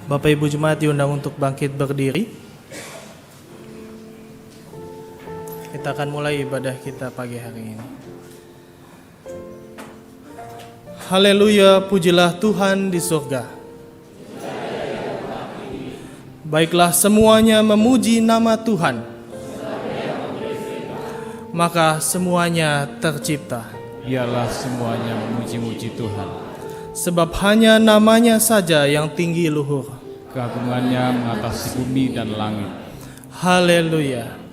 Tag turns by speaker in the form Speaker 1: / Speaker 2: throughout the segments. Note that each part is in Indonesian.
Speaker 1: Bapak Ibu Jemaat diundang untuk bangkit berdiri. Kita akan mulai ibadah kita pagi hari ini. Haleluya, pujilah Tuhan di surga. Baiklah semuanya memuji nama Tuhan, maka semuanya tercipta.
Speaker 2: Biarlah semuanya memuji-muji Tuhan.
Speaker 1: Sebab hanya namanya saja yang tinggi luhur.
Speaker 2: Keagungannya mengatasi bumi dan langit.
Speaker 1: Haleluya.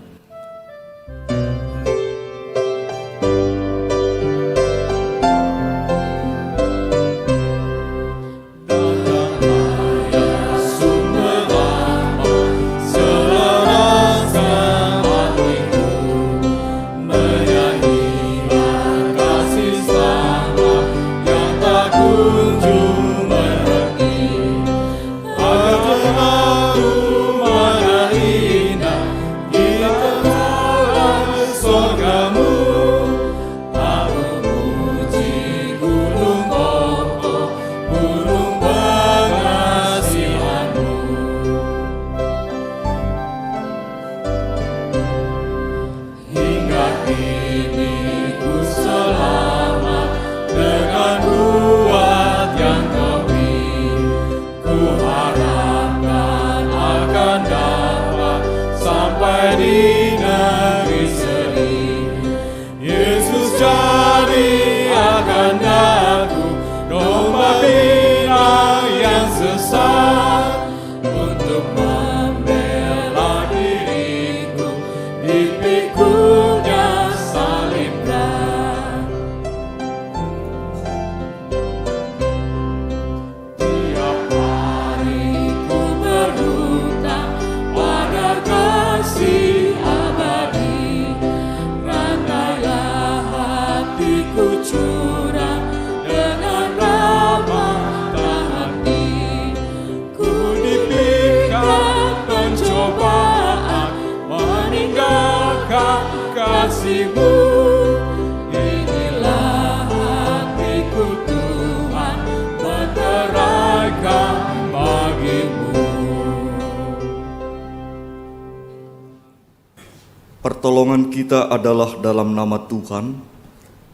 Speaker 3: Pertolongan kita adalah dalam nama Tuhan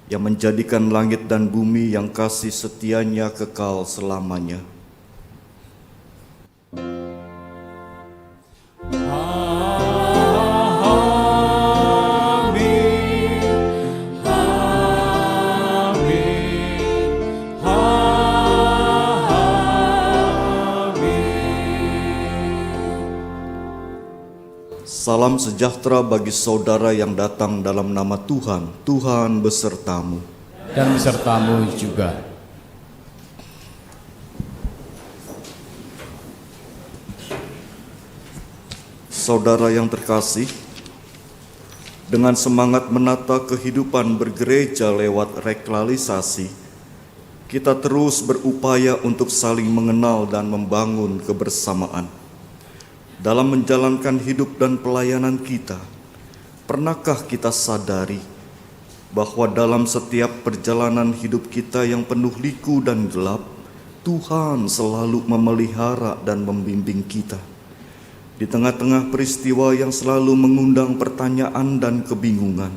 Speaker 3: yang menjadikan langit dan bumi, yang kasih setianya kekal selamanya. Salam sejahtera bagi saudara yang datang dalam nama Tuhan. Tuhan besertamu.
Speaker 2: Dan besertamu juga.
Speaker 3: Saudara yang terkasih, dengan semangat menata kehidupan bergereja lewat reklarisasi, kita terus berupaya untuk saling mengenal dan membangun kebersamaan. Dalam menjalankan hidup dan pelayanan kita, pernahkah kita sadari bahwa dalam setiap perjalanan hidup kita yang penuh liku dan gelap, Tuhan selalu memelihara dan membimbing kita? Di tengah-tengah peristiwa yang selalu mengundang pertanyaan dan kebingungan,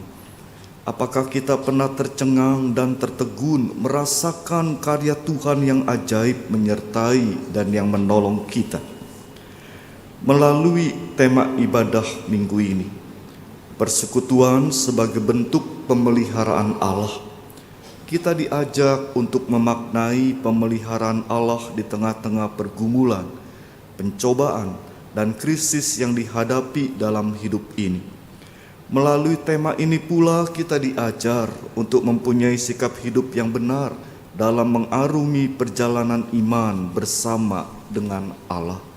Speaker 3: apakah kita pernah tercengang dan tertegun merasakan karya Tuhan yang ajaib menyertai dan yang menolong kita? Melalui tema ibadah minggu ini, persekutuan sebagai bentuk pemeliharaan Allah, kita diajak untuk memaknai pemeliharaan Allah di tengah-tengah pergumulan, pencobaan, dan krisis yang dihadapi dalam hidup ini. Melalui tema ini pula kita diajar untuk mempunyai sikap hidup yang benar dalam mengarungi perjalanan iman bersama dengan Allah.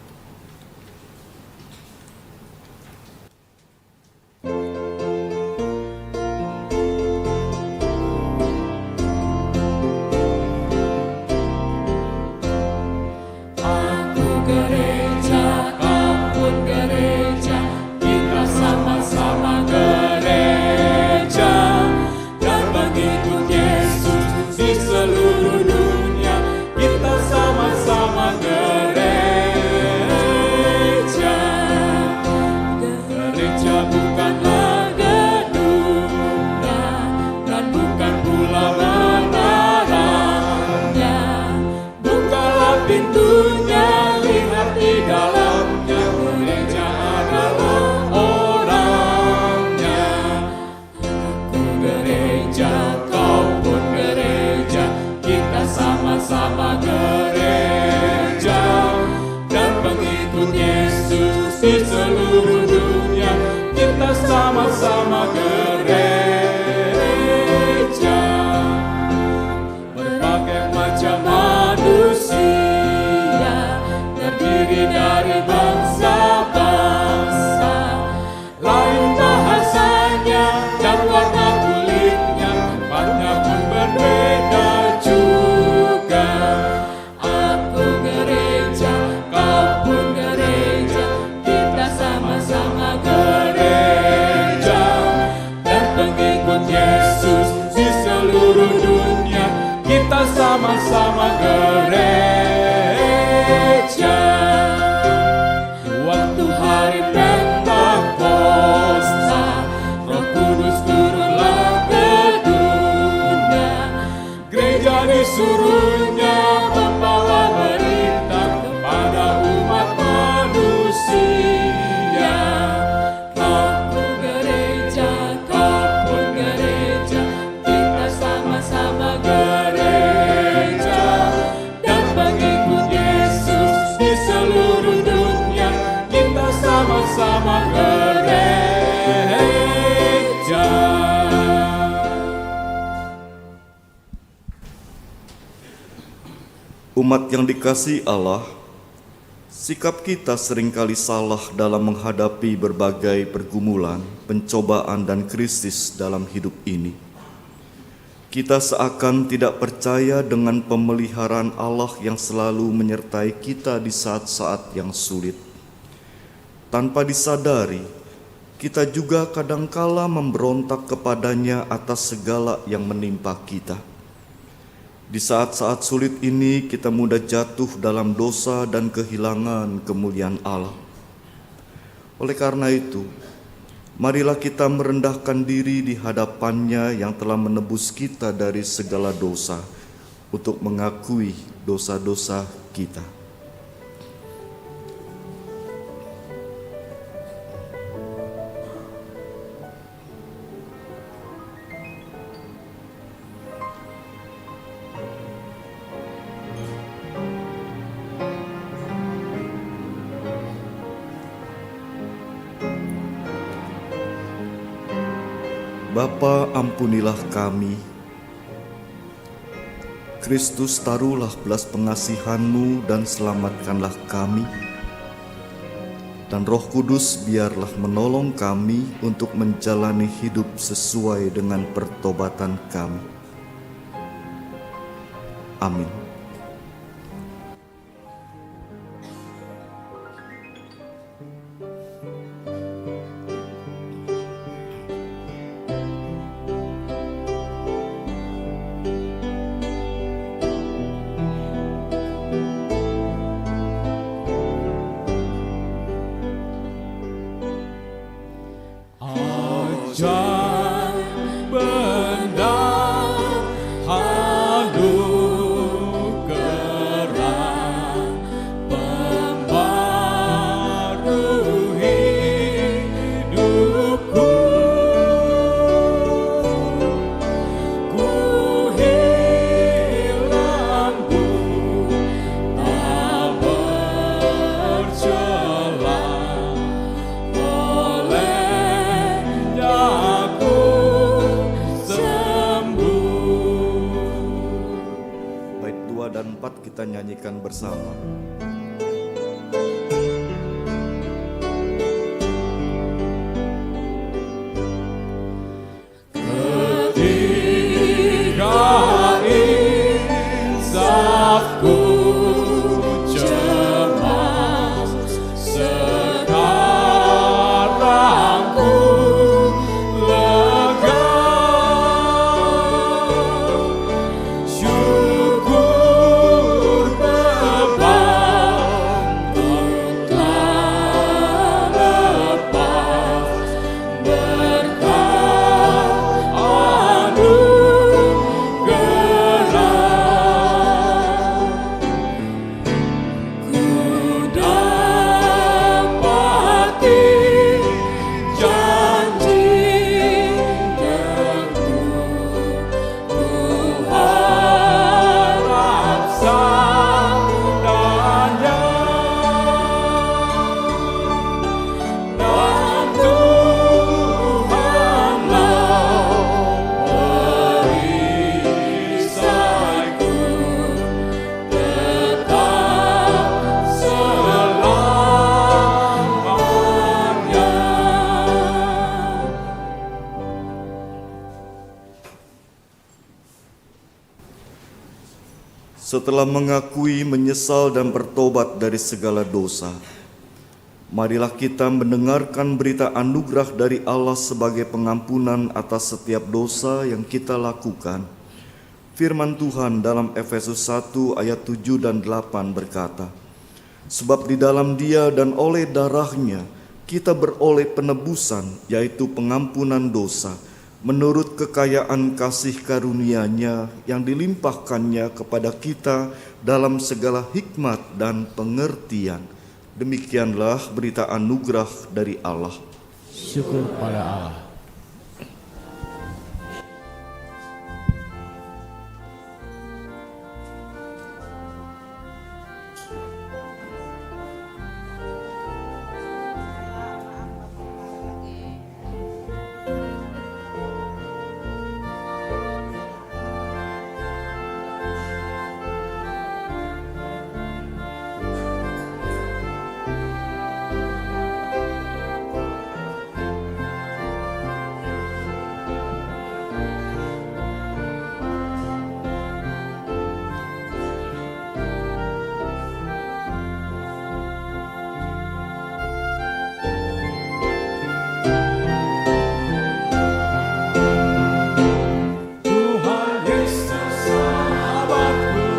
Speaker 4: Seluruh dunia kita sama-sama gereja. sama-sama gereja dan pengikut Yesus di seluruh dunia. Kita sama-sama gereja, berbagai macam manusia, terdiri dari bangsa-bangsa, lain bahasanya dan warna kulitnya, tempatnya pun berbeda juga. Aku gereja, kau pun gereja, kita sama-sama gereja dan pengikut Yesus di seluruh dunia. Kita sama-sama gereja. Waktu hari Pentakosta, Roh Kudus turunlah ke dunia. Gereja disuruhnya membawa berita kepada umat manusia. Kau pun gereja, kau pun gereja, kita sama-sama gereja dan pengikut Yesus di seluruh dunia. Kita sama-sama gereja.
Speaker 3: Umat yang dikasihi Allah, sikap kita seringkali salah dalam menghadapi berbagai pergumulan, pencobaan, dan krisis dalam hidup ini. Kita seakan tidak percaya dengan pemeliharaan Allah yang selalu menyertai kita di saat-saat yang sulit. Tanpa disadari, kita juga kadangkala memberontak kepadanya atas segala yang menimpa kita. Di saat-saat sulit ini kita mudah jatuh dalam dosa dan kehilangan kemuliaan Allah. Oleh karena itu, marilah kita merendahkan diri di hadapannya yang telah menebus kita dari segala dosa untuk mengakui dosa-dosa kita. Bapa, ampunilah kami. Kristus, taruhlah belas pengasihan-Mu dan selamatkanlah kami. Dan Roh Kudus biarlah menolong kami untuk menjalani hidup sesuai dengan pertobatan kami. Amin.
Speaker 4: Ajaib benda anugerah pembaru hidupku. Ku hilang tak bercela.
Speaker 3: Bait 2 dan 4 kita nyanyikan bersama.
Speaker 4: Ketika insafku cemas, sekarang ku lega. Syukur beban telah lepas, berkat anugerah.
Speaker 3: setelah mengakui, menyesal, dan bertobat dari segala dosa, marilah kita mendengarkan berita anugerah dari Allah sebagai pengampunan atas setiap dosa yang kita lakukan. Firman Tuhan dalam Efesus 1 ayat 7 dan 8 berkata, "Sebab di dalam Dia dan oleh darahnya kita beroleh penebusan, yaitu pengampunan dosa, menurut kekayaan kasih karunia-Nya yang dilimpahkannya kepada kita dalam segala hikmat dan pengertian." Demikianlah berita anugerah dari Allah.
Speaker 2: Syukur pada Allah.
Speaker 4: Tuhan Yesus sahabatku,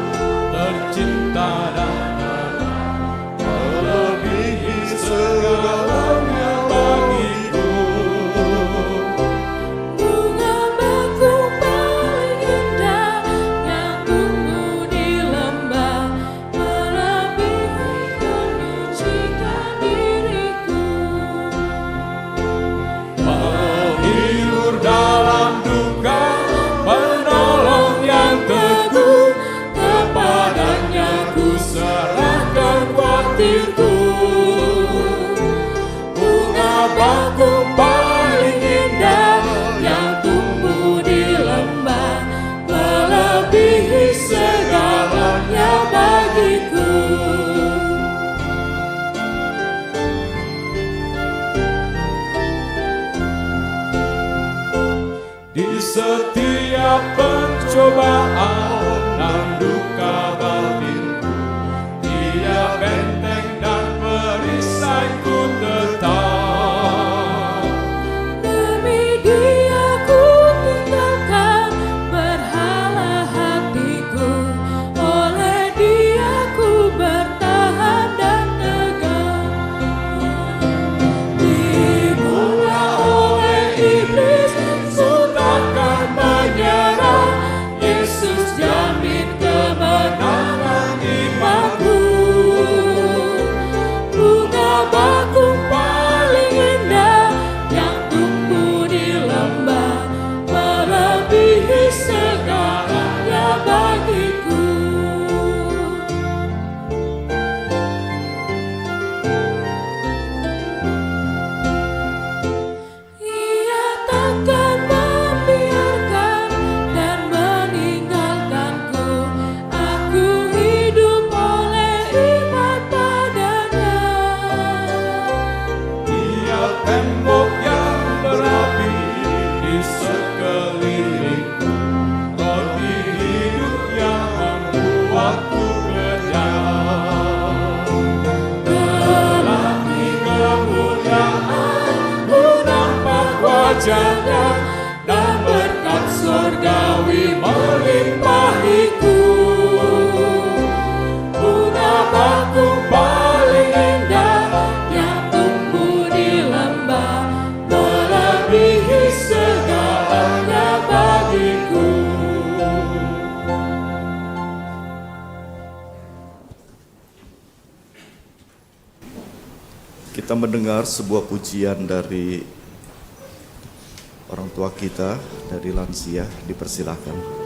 Speaker 4: tercinta dan melebihi segalanya bagiku.
Speaker 5: Bunga bakung paling indah yang tumbuh di lembah, melebihi menyucikan diriku.
Speaker 4: Menghibur dalam duka, penolong yang teguh, kepadanya ku serahkan khawatirku. Bunga bakung paling indah yang tumbuh di lembah, melebihi segalanya bagiku. Di setiap pencobaan dan duka batinku, Dia benteng dan perisaiku tetap.
Speaker 5: Demi Dia ku tinggalkan berhala hatiku, oleh Dia ku bertahan dan tegar. Digoda oleh iblis, ku takkan menyerah. Yesus jamin kemenangan imanku. Bunga bakung paling indah yang tumbuh di lembah, melebihi segalanya bagiku. Ia takkan membiarkan dan meninggalkanku. Aku hidup oleh iman padanya.
Speaker 4: Dia tembok yang berapi di sekelilingku, roti hidup yang membuatku kenyang. Gelapnya kemuliaan, ku nampak wajahnya, dan berkat surgawi melimpahiku. Bunga bakung paling indah yang tumbuh di lembah, melebihi segalanya bagiku.
Speaker 3: Kita mendengar sebuah pujian dari orang tua kita, dari lansia. Dipersilakan.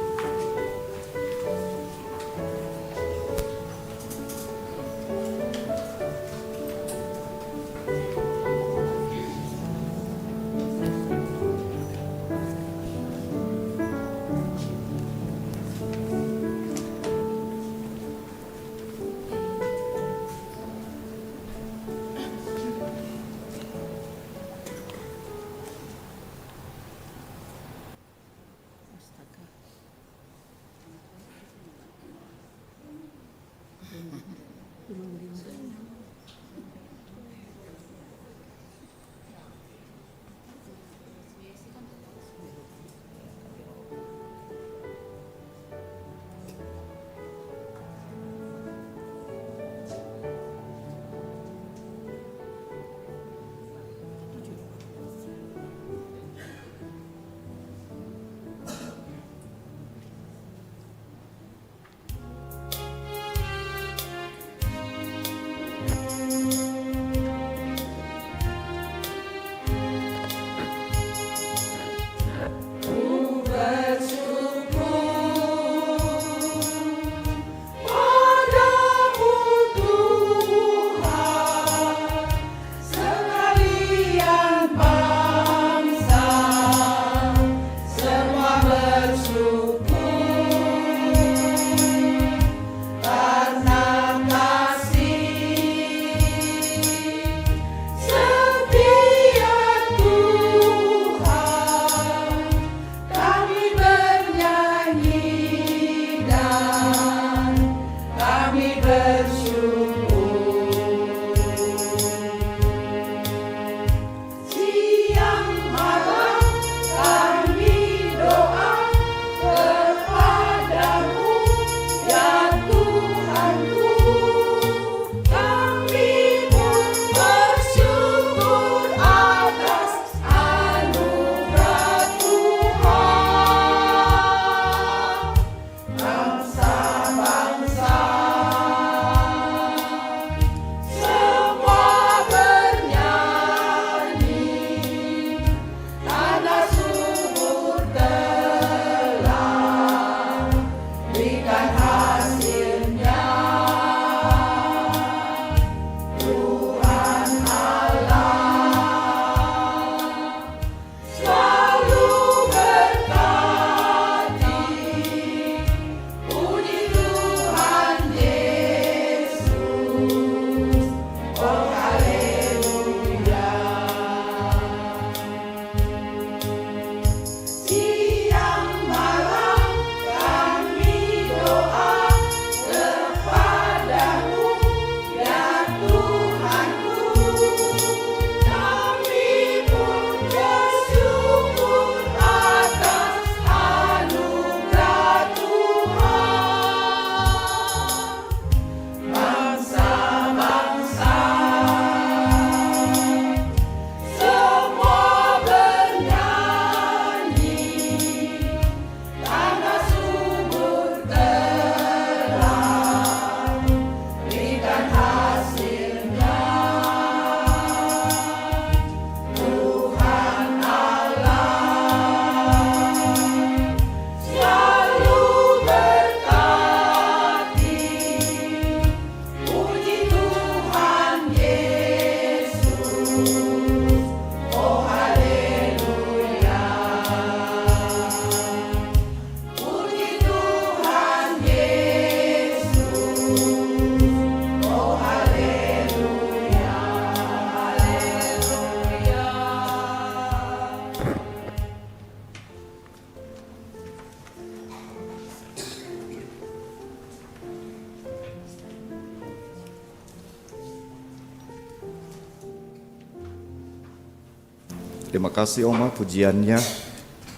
Speaker 3: Terima kasih Oma, pujiannya.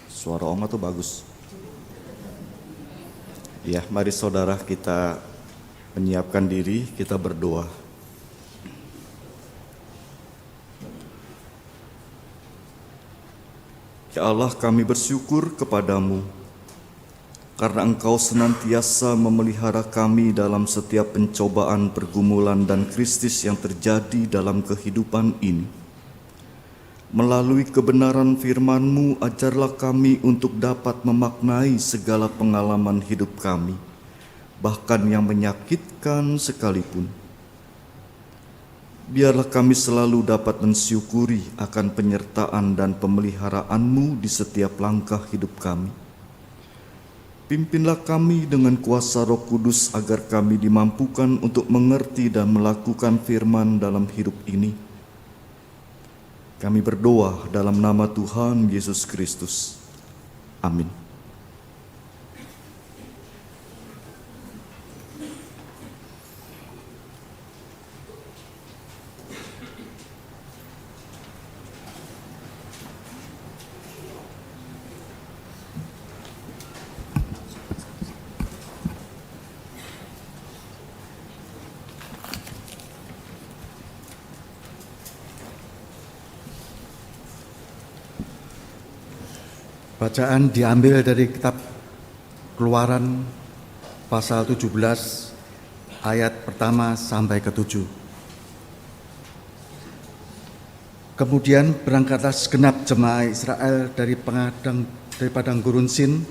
Speaker 3: Suara Oma tuh bagus. Ya, mari saudara kita menyiapkan diri, kita berdoa. Ya Allah, kami bersyukur kepadamu karena Engkau senantiasa memelihara kami dalam setiap pencobaan, pergumulan, dan krisis yang terjadi dalam kehidupan ini. Melalui kebenaran firman-Mu, ajarlah kami untuk dapat memaknai segala pengalaman hidup kami, bahkan yang menyakitkan sekalipun. Biarlah kami selalu dapat mensyukuri akan penyertaan dan pemeliharaan-Mu di setiap langkah hidup kami. Pimpinlah kami dengan kuasa Roh Kudus agar kami dimampukan untuk mengerti dan melakukan firman dalam hidup ini. Kami berdoa dalam nama Tuhan Yesus Kristus. Amin.
Speaker 6: Bacaan diambil dari kitab Keluaran pasal 17 ayat pertama sampai ke-7. Kemudian berangkatlah segenap jemaah Israel dari padang gurun Sin,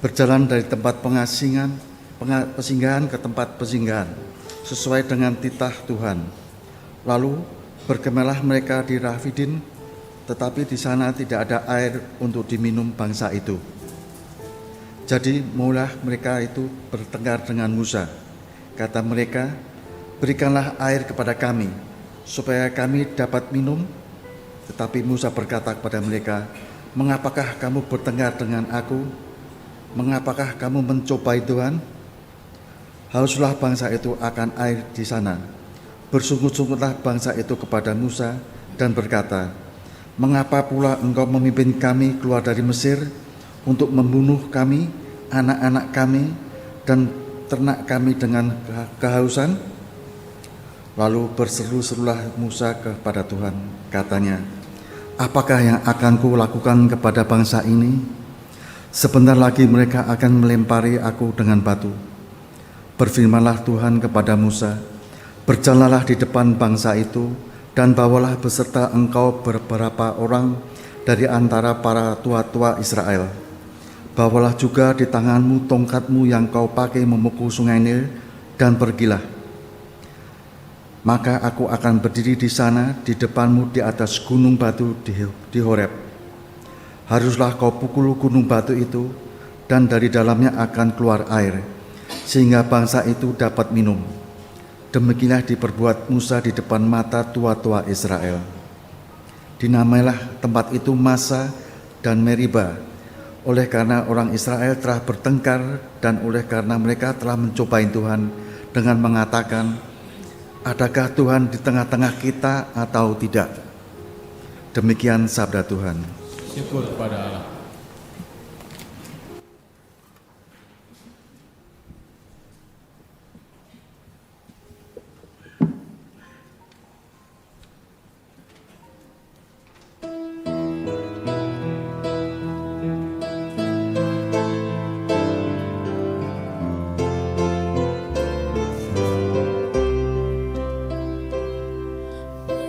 Speaker 6: berjalan dari tempat persinggahan ke tempat persinggahan, sesuai dengan titah Tuhan. Lalu berkemahlah mereka di Rafidim, tetapi di sana tidak ada air untuk diminum bangsa itu. Jadi mulailah mereka itu bertengkar dengan Musa. Kata mereka, berikanlah air kepada kami, supaya kami dapat minum. Tetapi Musa berkata kepada mereka, mengapakah kamu bertengkar dengan aku? Mengapakah kamu mencobai Tuhan? Hauslah bangsa itu akan air di sana. Bersungut-sungutlah bangsa itu kepada Musa dan berkata, mengapa pula engkau memimpin kami keluar dari Mesir untuk membunuh kami, anak-anak kami, dan ternak kami dengan kehausan? Lalu berseru-serulah Musa kepada Tuhan, katanya, apakah yang akan kulakukan kepada bangsa ini? Sebentar lagi mereka akan melempari aku dengan batu. Berfirmanlah Tuhan kepada Musa, berjalanlah di depan bangsa itu, dan bawalah beserta engkau beberapa orang dari antara para tua-tua Israel. Bawalah juga di tanganmu tongkatmu yang kau pakai memukul sungai Nil, dan pergilah. Maka aku akan berdiri di sana di depanmu di atas gunung batu di Horeb. Haruslah kau pukul gunung batu itu, dan dari dalamnya akan keluar air, sehingga bangsa itu dapat minum. Demikianlah diperbuat Musa di depan mata tua-tua Israel. Dinamailah tempat itu Masa dan Meriba, oleh karena orang Israel telah bertengkar dan oleh karena mereka telah mencobai Tuhan dengan mengatakan, adakah Tuhan di tengah-tengah kita atau tidak? Demikian sabda Tuhan.
Speaker 2: Syukur kepada Allah.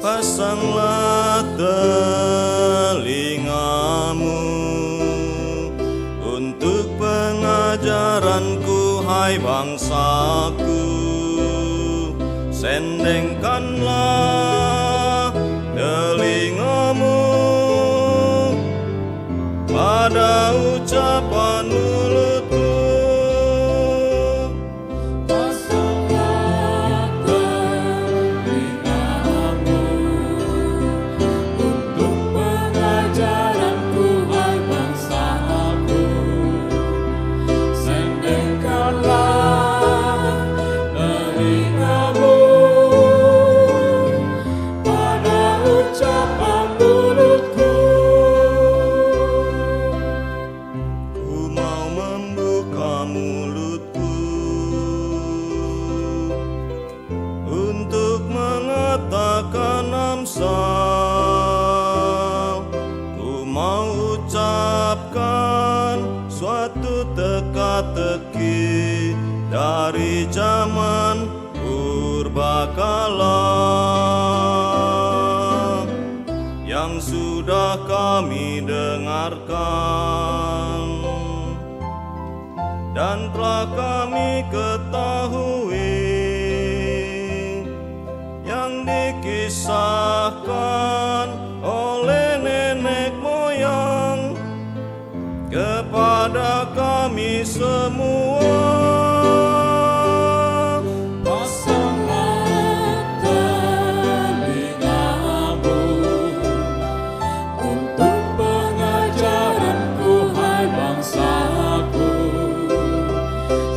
Speaker 3: Pasanglah telingamu untuk pengajaranku, hai bangsaku. Sendengkanlah telingamu pada ucapan mulutku. Ku mau ucapkan suatu teka-teki dari zaman purbakala yang sudah kami dengarkan dan telah kami ketahui, dikisahkan oleh nenek moyang kepada kami semua.
Speaker 4: Pasanglah telingamu untuk pengajaranku, hai bangsaku.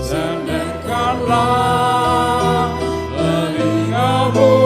Speaker 4: Sendengkanlah telingamu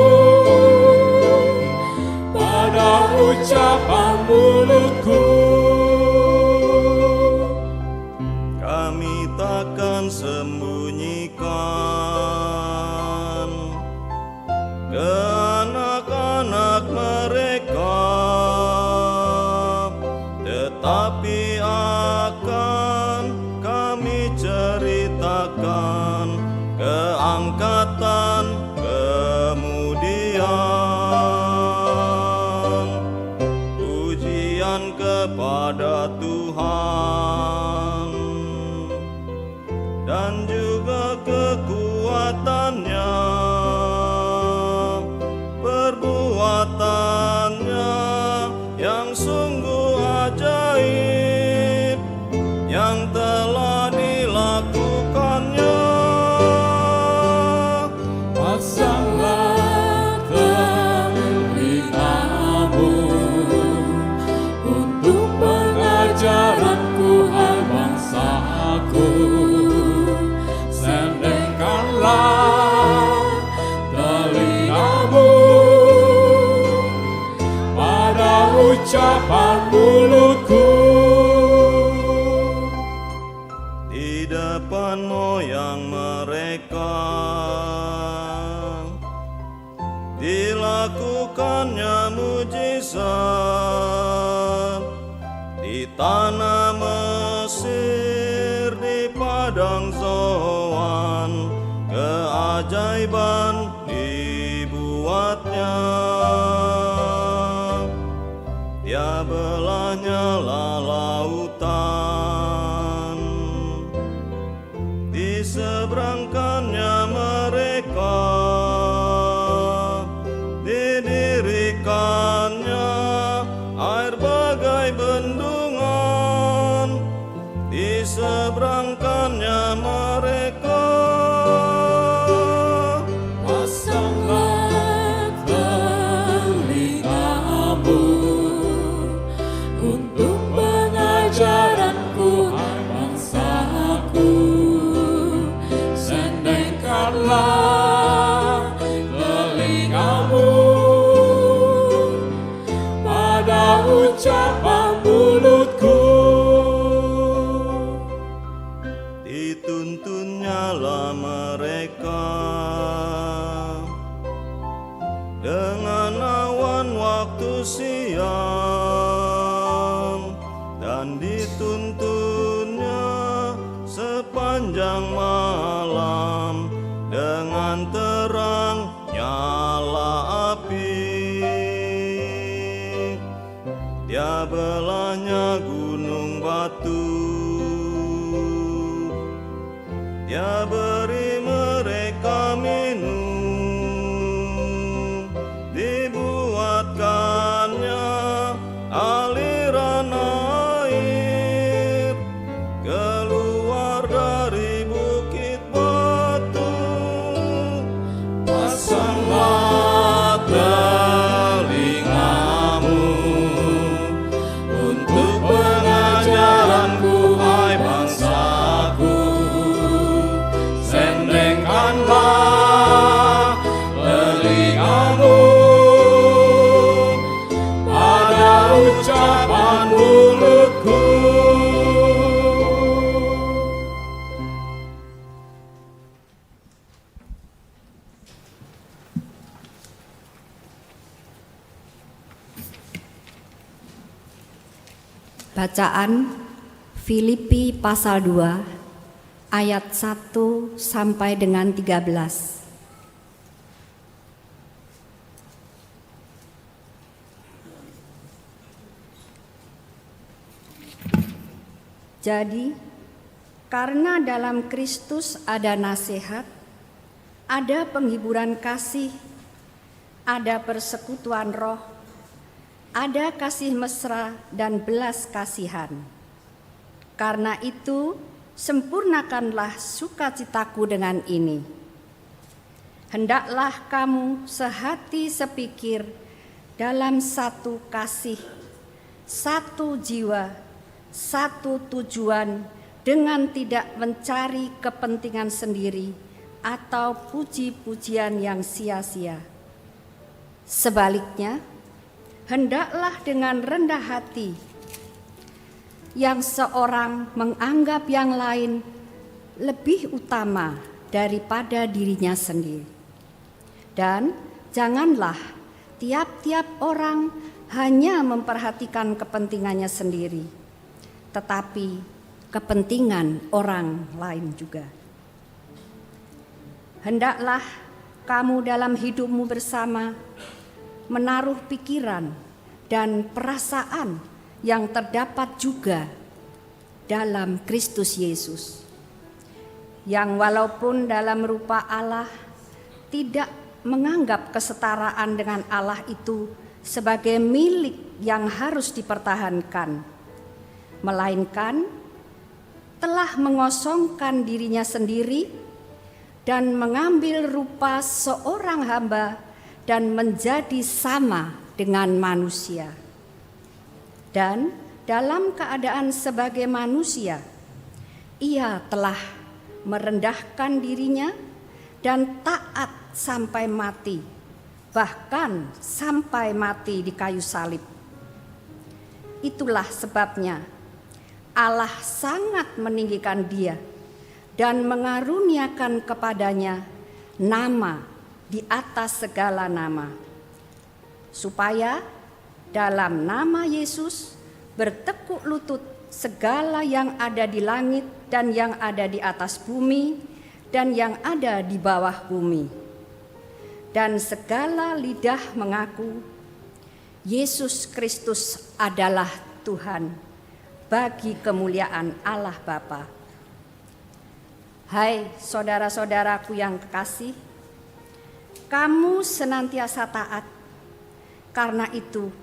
Speaker 3: kekuatan kemudian. Pujian kepada Tuhan dan juga kekuatannya, perbuatannya yang sungguh ajaib yang telah dilakukannya.
Speaker 4: Pasanglah telingamu untuk pengajaranku, hai bangsaku. Sendengkanlah telingamu pada ucapan mulutku.
Speaker 3: Di depan moyang mereka dilakukannya mujizat di tanah Mesir, di padang Zoan, keajaiban dibuatnya. Dia belah nyala lautan, diseberangkannya mereka, didirikannya air bagai bendungan, diseberangkannya mereka.
Speaker 4: Pasanglah telingamu untuk pengajaranku, hai bangsaku. Sendengkanlah telingamu pada ucapan mulutku.
Speaker 3: Dituntunnya mereka dengan awan waktu siang, dan dituntunnya sepanjang malam dengan terang nyala api. Dia belahnya gunung batu, dia beri mereka minum, dibuatkannya aliran air keluar dari bukit batu. Pasanglah telingamu untuk pengajaranku, hai bangsaku. Sendengkanlah telingamu pada ucapan mulutku.
Speaker 7: Bacaan Filipi pasal 2 ayat 1 sampai dengan 13. Jadi, karena dalam Kristus ada nasihat, ada penghiburan kasih, ada persekutuan roh, ada kasih mesra dan belas kasihan. Karena itu, sempurnakanlah sukacitaku dengan ini. Hendaklah kamu sehati sepikir dalam satu kasih, satu jiwa, satu tujuan, dengan tidak mencari kepentingan sendiri atau puji-pujian yang sia-sia. Sebaliknya, hendaklah dengan rendah hati yang seorang menganggap yang lain lebih utama daripada dirinya sendiri. Dan janganlah tiap-tiap orang hanya memperhatikan kepentingannya sendiri, tetapi kepentingan orang lain juga. hendaklah kamu dalam hidupmu bersama menaruh pikiran dan perasaan yang terdapat juga dalam Kristus Yesus, yang walaupun dalam rupa Allah tidak menganggap kesetaraan dengan Allah itu sebagai milik yang harus dipertahankan, melainkan telah mengosongkan dirinya sendiri dan mengambil rupa seorang hamba dan menjadi sama dengan manusia. Dan dalam keadaan sebagai manusia, ia telah merendahkan dirinya dan taat sampai mati, bahkan sampai mati di kayu salib. Itulah sebabnya Allah sangat meninggikan dia dan mengaruniakan kepadanya nama di atas segala nama, supaya dalam nama Yesus bertekuk lutut segala yang ada di langit dan yang ada di atas bumi dan yang ada di bawah bumi, dan segala lidah mengaku Yesus Kristus adalah Tuhan, bagi kemuliaan Allah Bapa. Hai saudara-saudaraku yang kekasih, kamu senantiasa taat. Karena itu,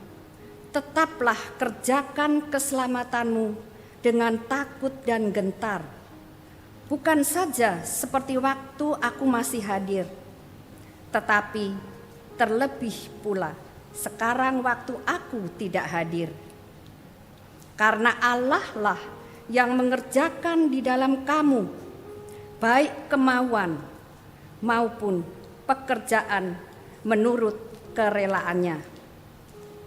Speaker 7: tetaplah kerjakan keselamatanmu dengan takut dan gentar. Bukan saja seperti waktu aku masih hadir, tetapi terlebih pula sekarang waktu aku tidak hadir. Karena Allah lah yang mengerjakan di dalam kamu baik kemauan maupun pekerjaan menurut kerelaannya.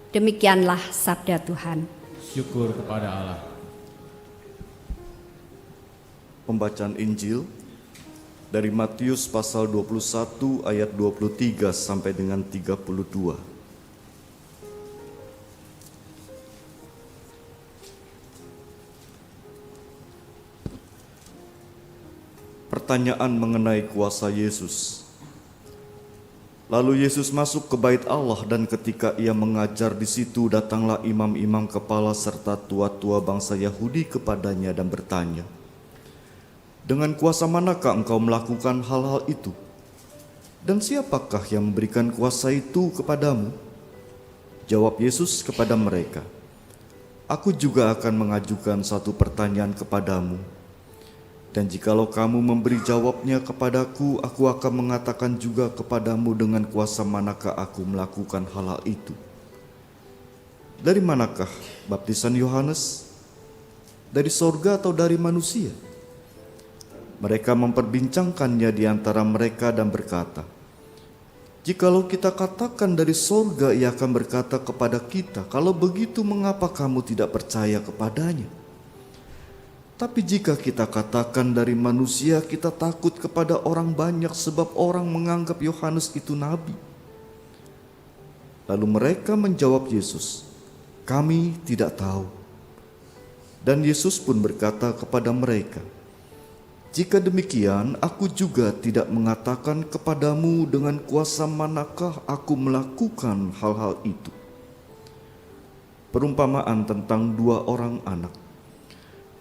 Speaker 7: Demikianlah sabda Tuhan.
Speaker 2: Syukur kepada Allah.
Speaker 3: Pembacaan Injil dari Matius pasal 21 ayat 23 sampai dengan 32. Pertanyaan mengenai kuasa Yesus. Lalu Yesus masuk ke bait Allah, dan ketika ia mengajar di situ, datanglah imam-imam kepala serta tua-tua bangsa Yahudi kepadanya dan bertanya, "Dengan kuasa manakah engkau melakukan hal-hal itu? Dan siapakah yang memberikan kuasa itu kepadamu?" Jawab Yesus kepada mereka, "Aku juga akan mengajukan satu pertanyaan kepadamu. Dan jikalau kamu memberi jawabnya kepadaku, aku akan mengatakan juga kepadamu dengan kuasa manakah aku melakukan hal-hal itu. Dari manakah baptisan Yohanes? Dari sorga atau dari manusia?" Mereka memperbincangkannya di antara mereka dan berkata, "Jikalau kita katakan dari sorga, ia akan berkata kepada kita, 'Kalau begitu, mengapa kamu tidak percaya kepadanya?' Tapi jika kita katakan dari manusia, kita takut kepada orang banyak, sebab orang menganggap Yohanes itu nabi." Lalu mereka menjawab Yesus, "Kami tidak tahu." Dan Yesus pun berkata kepada mereka, "Jika demikian, aku juga tidak mengatakan kepadamu dengan kuasa manakah aku melakukan hal-hal itu." Perumpamaan tentang dua orang anak.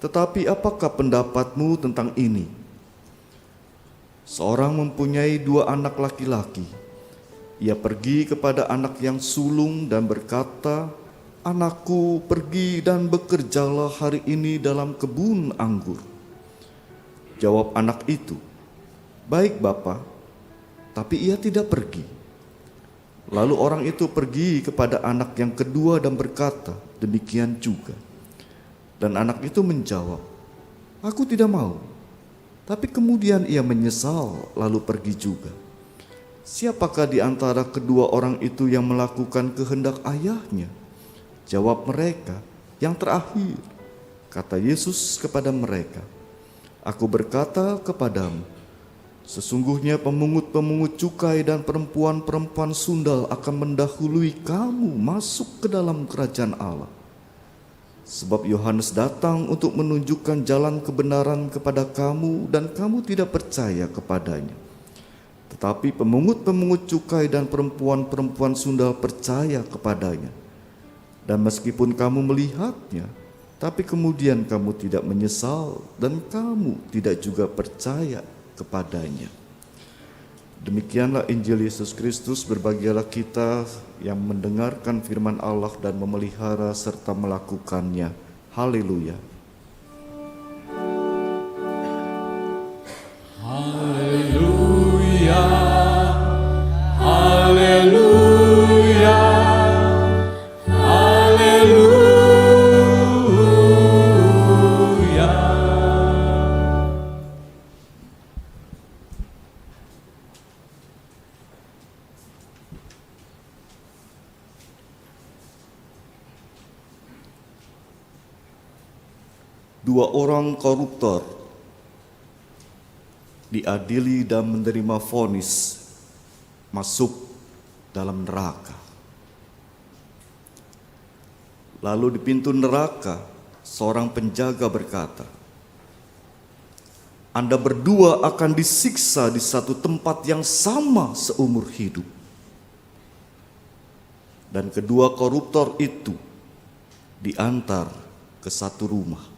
Speaker 3: Tetapi apakah pendapatmu tentang ini? Seorang mempunyai dua anak laki-laki. Ia pergi kepada anak yang sulung dan berkata, "Anakku, pergi dan bekerjalah hari ini dalam kebun anggur." Jawab anak itu, "Baik, Bapa," tapi ia tidak pergi. Lalu orang itu pergi kepada anak yang kedua dan berkata, demikian juga. Dan anak itu menjawab, "Aku tidak mau." Tapi kemudian ia menyesal lalu pergi juga. Siapakah di antara kedua orang itu yang melakukan kehendak ayahnya? Jawab mereka, "Yang terakhir." Kata Yesus kepada mereka, "Aku berkata kepadamu, sesungguhnya pemungut-pemungut cukai dan perempuan-perempuan sundal akan mendahului kamu masuk ke dalam kerajaan Allah. Sebab Yohanes datang untuk menunjukkan jalan kebenaran kepada kamu, dan kamu tidak percaya kepadanya. Tetapi pemungut-pemungut cukai dan perempuan-perempuan sundal percaya kepadanya. Dan meskipun kamu melihatnya, tapi kemudian kamu tidak menyesal dan kamu tidak juga percaya kepadanya. Demikianlah Injil Yesus Kristus. Berbahagialah kita yang mendengarkan firman Allah dan memelihara serta melakukannya. Haleluya.
Speaker 4: Haleluya, haleluya, haleluya.
Speaker 3: Dua orang koruptor diadili dan menerima vonis masuk dalam neraka. Lalu di pintu neraka, seorang penjaga berkata, Anda berdua akan disiksa di satu tempat yang sama seumur hidup. Dan kedua koruptor itu diantar ke satu rumah.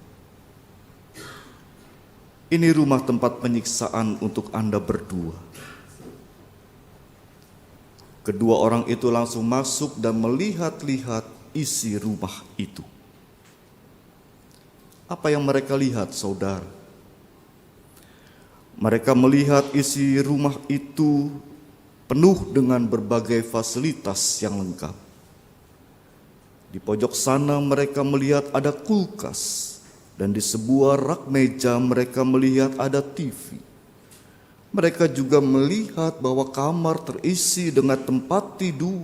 Speaker 3: Ini rumah tempat penyiksaan untuk Anda berdua. Kedua orang itu langsung masuk dan melihat-lihat isi rumah itu. Apa yang mereka lihat, saudara? Mereka melihat isi rumah itu penuh dengan berbagai fasilitas yang lengkap. Di pojok sana mereka melihat ada kulkas. Dan di sebuah rak meja mereka melihat ada TV. Mereka juga melihat bahwa kamar terisi dengan tempat tidur.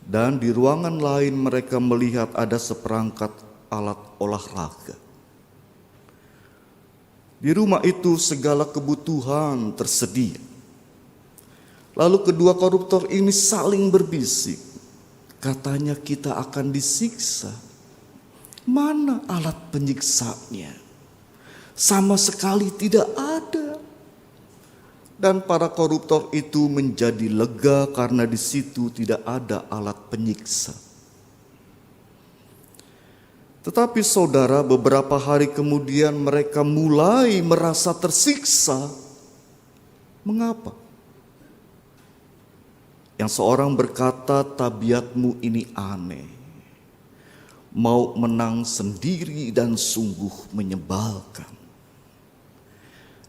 Speaker 3: Dan di ruangan lain mereka melihat ada seperangkat alat olahraga. Di rumah itu segala kebutuhan tersedia. Lalu kedua koruptor ini saling berbisik. Katanya kita akan disiksa. Mana alat penyiksanya? Sama sekali tidak ada. Dan para koruptor itu menjadi lega karena di situ tidak ada alat penyiksa. Tetapi saudara, beberapa hari kemudian mereka mulai merasa tersiksa. Mengapa? Yang seorang berkata, tabiatmu ini aneh. Mau menang sendiri dan sungguh menyebalkan.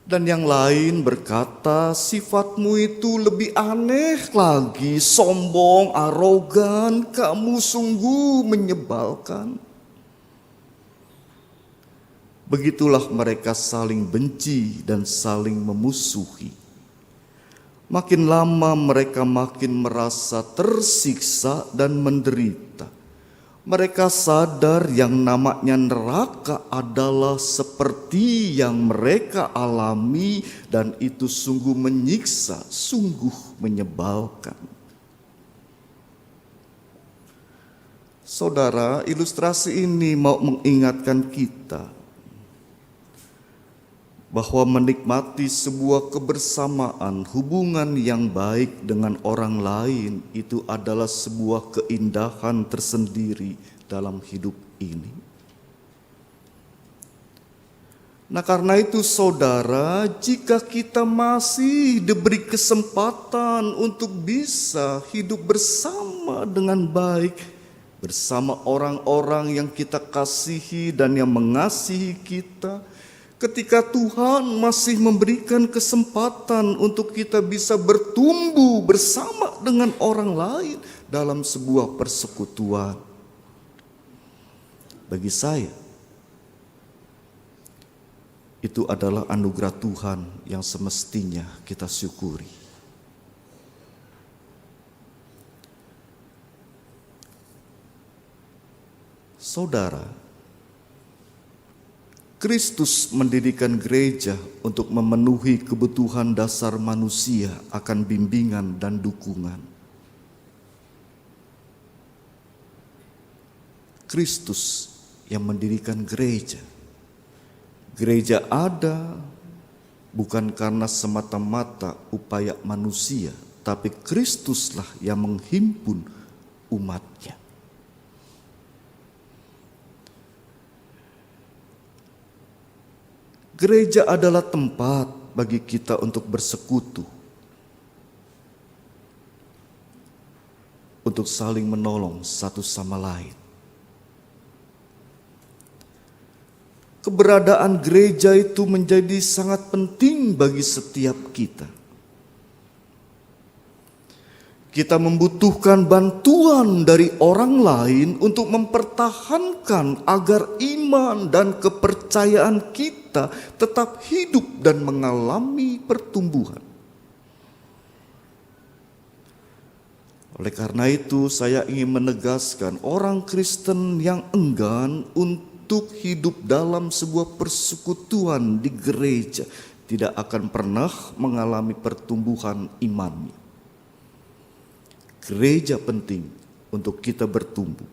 Speaker 3: Dan yang lain berkata, sifatmu itu lebih aneh lagi, sombong, arogan, kamu sungguh menyebalkan. Begitulah mereka saling benci dan saling memusuhi. Makin lama mereka makin merasa tersiksa dan menderita. Mereka sadar yang namanya neraka adalah seperti yang mereka alami dan itu sungguh menyiksa, sungguh menyebalkan. Saudara, ilustrasi ini mau mengingatkan kita bahwa menikmati sebuah kebersamaan, hubungan yang baik dengan orang lain itu adalah sebuah keindahan tersendiri dalam hidup ini. Nah, karena itu saudara, jika kita masih diberi kesempatan untuk bisa hidup bersama dengan baik, bersama orang-orang yang kita kasihi dan yang mengasihi kita, ketika Tuhan masih memberikan kesempatan untuk kita bisa bertumbuh bersama dengan orang lain dalam sebuah persekutuan. Bagi saya, itu adalah anugerah Tuhan yang semestinya kita syukuri. Saudara, Kristus mendirikan gereja untuk memenuhi kebutuhan dasar manusia akan bimbingan dan dukungan. Kristus yang mendirikan gereja. Gereja ada bukan karena semata-mata upaya manusia, tapi Kristuslah yang menghimpun umatnya. Gereja adalah tempat bagi kita untuk bersekutu, untuk saling menolong satu sama lain. Keberadaan gereja itu menjadi sangat penting bagi setiap kita. Kita membutuhkan bantuan dari orang lain untuk mempertahankan agar iman dan kepercayaan kita tetap hidup dan mengalami pertumbuhan. Oleh karena itu, saya ingin menegaskan orang Kristen yang enggan untuk hidup dalam sebuah persekutuan di gereja tidak akan pernah mengalami pertumbuhan imannya. Gereja penting untuk kita bertumbuh.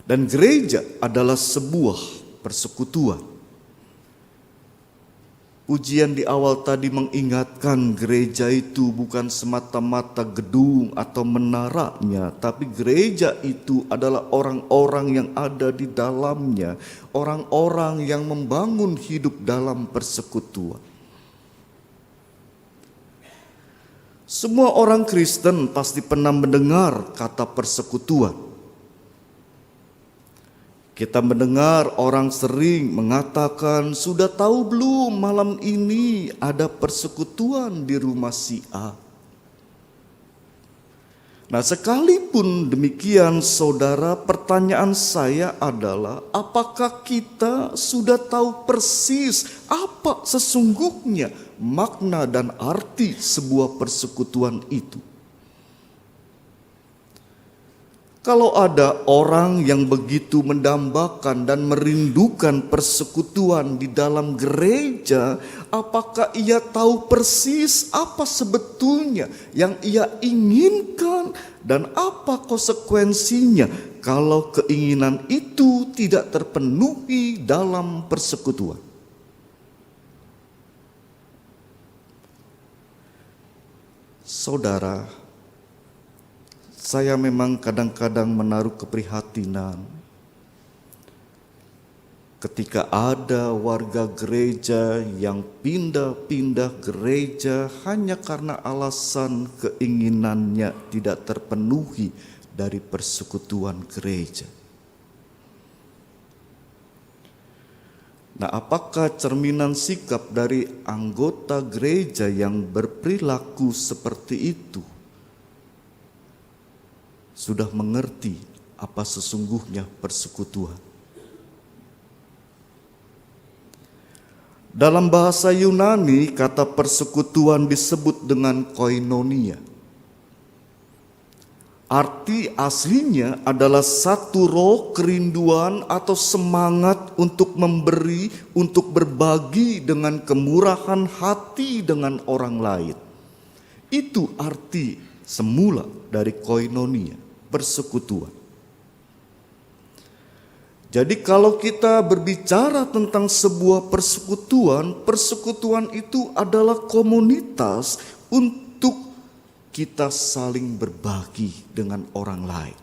Speaker 3: Dan gereja adalah sebuah persekutuan. Ujian di awal tadi mengingatkan gereja itu bukan semata-mata gedung atau menaranya, tapi gereja itu adalah orang-orang yang ada di dalamnya, orang-orang yang membangun hidup dalam persekutuan. Semua orang Kristen pasti pernah mendengar kata persekutuan. Kita mendengar orang sering mengatakan, sudah tahu belum malam ini ada persekutuan di rumah si A. Nah, sekalipun demikian saudara, pertanyaan saya adalah, apakah kita sudah tahu persis apa sesungguhnya makna dan arti sebuah persekutuan itu? Kalau ada orang yang begitu mendambakan dan merindukan persekutuan di dalam gereja, apakah ia tahu persis apa sebetulnya yang ia inginkan dan apa konsekuensinya kalau keinginan itu tidak terpenuhi dalam persekutuan? Saudara, saya memang kadang-kadang menaruh keprihatinan ketika ada warga gereja yang pindah-pindah gereja hanya karena alasan keinginannya tidak terpenuhi dari persekutuan gereja. Nah, apakah cerminan sikap dari anggota gereja yang berperilaku seperti itu sudah mengerti apa sesungguhnya persekutuan? Dalam bahasa Yunani, kata persekutuan disebut dengan koinonia. Arti aslinya adalah satu roh, kerinduan atau semangat untuk memberi, untuk berbagi dengan kemurahan hati dengan orang lain. Itu arti semula dari koinonia, persekutuan. Jadi kalau kita berbicara tentang sebuah persekutuan, persekutuan itu adalah komunitas untuk kita saling berbagi dengan orang lain.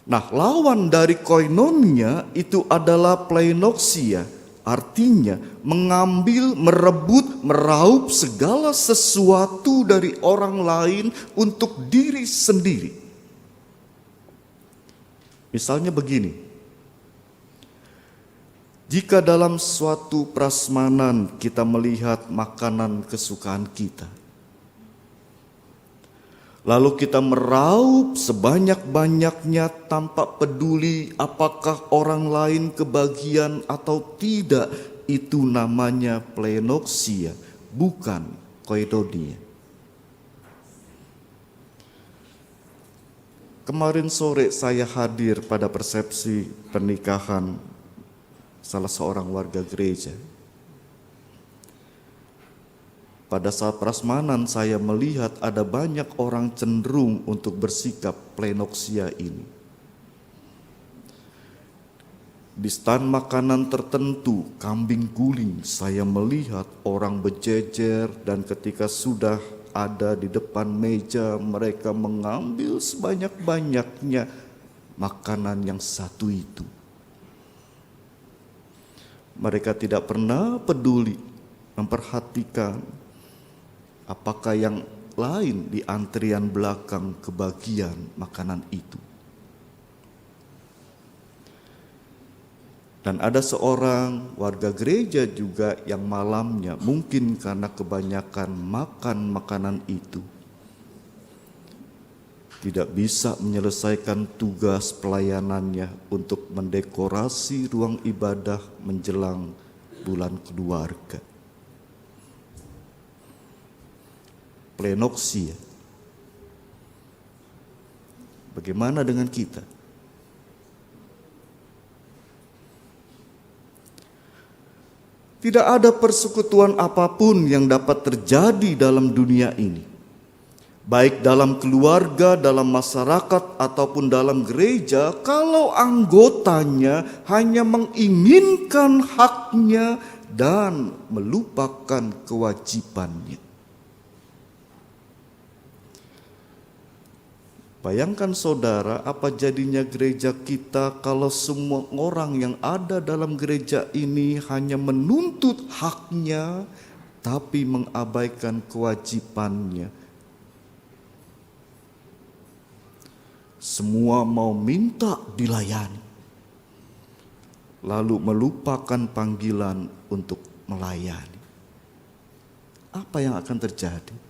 Speaker 3: Nah, lawan dari koinonia itu adalah pleinoxia, artinya mengambil, merebut, meraup segala sesuatu dari orang lain untuk diri sendiri. Misalnya begini, jika dalam suatu prasmanan kita melihat makanan kesukaan kita, lalu kita meraup sebanyak-banyaknya tanpa peduli apakah orang lain kebagian atau tidak, itu namanya pleinoxia, bukan koinonia. Kemarin sore saya hadir pada persepsi pernikahan salah seorang warga gereja. Pada saat prasmanan saya melihat ada banyak orang cenderung untuk bersikap pleinoxia ini. Di stand makanan tertentu, kambing guling, saya melihat orang berjejer dan ketika sudah ada di depan meja, mereka mengambil sebanyak-banyaknya makanan yang satu itu. Mereka tidak pernah peduli memperhatikan apakah yang lain di antrian belakang kebagian makanan itu. Dan ada seorang warga gereja juga yang malamnya mungkin karena kebanyakan makan makanan itu tidak bisa menyelesaikan tugas pelayanannya untuk mendekorasi ruang ibadah menjelang bulan keluarga. Plenoksia. Bagaimana dengan kita? Tidak ada persekutuan apapun yang dapat terjadi dalam dunia ini, baik dalam keluarga, dalam masyarakat, ataupun dalam gereja, kalau anggotanya hanya menginginkan haknya dan melupakan kewajibannya. Bayangkan saudara, apa jadinya gereja kita kalau semua orang yang ada dalam gereja ini hanya menuntut haknya tapi mengabaikan kewajibannya. Semua mau minta dilayani, lalu melupakan panggilan untuk melayani. Apa yang akan terjadi?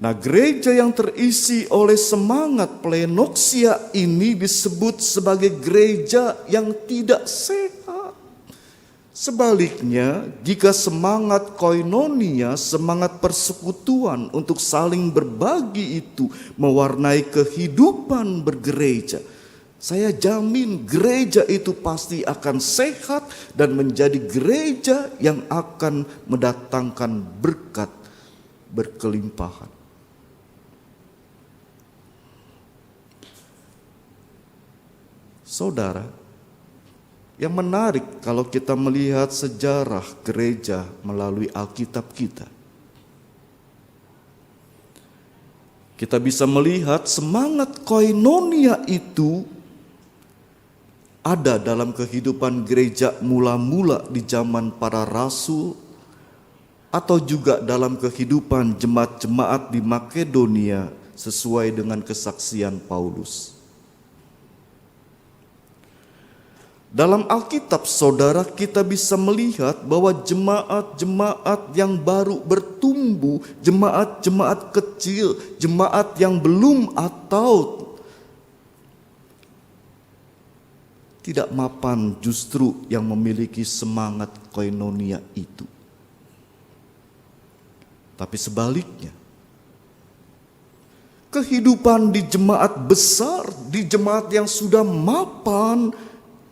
Speaker 3: Nah, gereja yang terisi oleh semangat plenoksia ini disebut sebagai gereja yang tidak sehat. Sebaliknya, jika semangat koinonia, semangat persekutuan untuk saling berbagi itu mewarnai kehidupan bergereja, saya jamin gereja itu pasti akan sehat dan menjadi gereja yang akan mendatangkan berkat berkelimpahan. Saudara, yang menarik kalau kita melihat sejarah gereja melalui Alkitab kita, kita bisa melihat semangat koinonia itu ada dalam kehidupan gereja mula-mula di zaman para rasul, atau juga dalam kehidupan jemaat-jemaat di Makedonia sesuai dengan kesaksian Paulus. Dalam Alkitab, saudara, kita bisa melihat bahwa jemaat-jemaat yang baru bertumbuh, jemaat-jemaat kecil, jemaat yang belum atau tidak mapan justru yang memiliki semangat koinonia itu. Tapi sebaliknya, kehidupan di jemaat besar, di jemaat yang sudah mapan,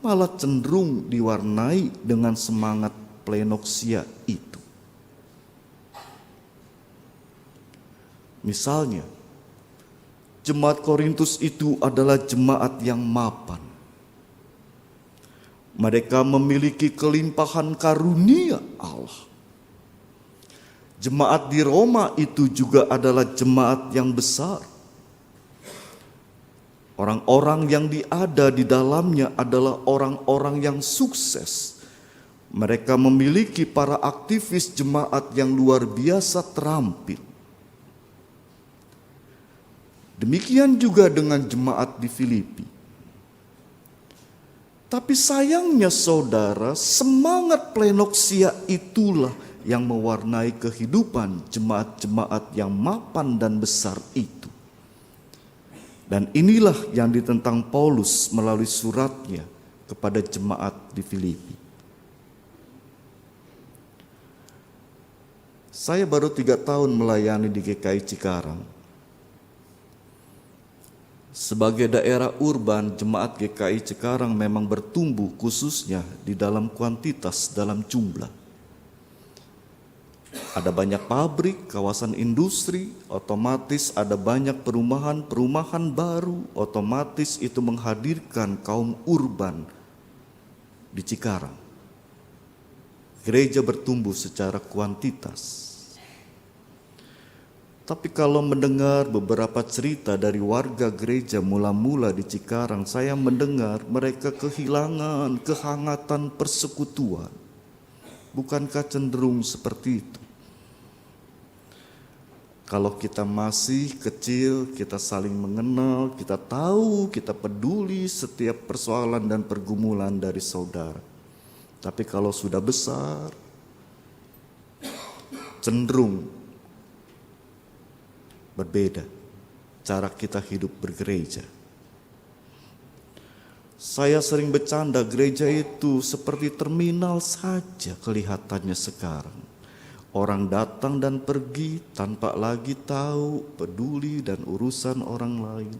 Speaker 3: malah cenderung diwarnai dengan semangat plenoksia itu. Misalnya, jemaat Korintus itu adalah jemaat yang mapan. Mereka memiliki kelimpahan karunia Allah. Jemaat di Roma itu juga adalah jemaat yang besar. Orang-orang yang ada di dalamnya adalah orang-orang yang sukses. Mereka memiliki para aktivis jemaat yang luar biasa terampil. Demikian juga dengan jemaat di Filipi. Tapi sayangnya saudara, semangat plenoksia itulah yang mewarnai kehidupan jemaat-jemaat yang mapan dan besar itu. Dan inilah yang ditentang Paulus melalui suratnya kepada jemaat di Filipi. Saya baru 3 tahun melayani di GKI Cikarang. Sebagai daerah urban, jemaat GKI Cikarang memang bertumbuh khususnya di dalam kuantitas, dalam jumlah. Ada banyak pabrik, kawasan industri, otomatis ada banyak perumahan baru, otomatis itu menghadirkan kaum urban di Cikarang. Gereja bertumbuh secara kuantitas. Tapi kalau mendengar beberapa cerita dari warga gereja mula-mula di Cikarang, saya mendengar mereka kehilangan kehangatan persekutuan. Bukankah cenderung seperti itu? Kalau kita masih kecil, kita saling mengenal, kita tahu, kita peduli setiap persoalan dan pergumulan dari saudara. Tapi kalau sudah besar, cenderung berbeda cara kita hidup bergereja. Saya sering bercanda, gereja itu seperti terminal saja kelihatannya sekarang. Orang datang dan pergi tanpa lagi tahu, peduli dan urusan orang lain.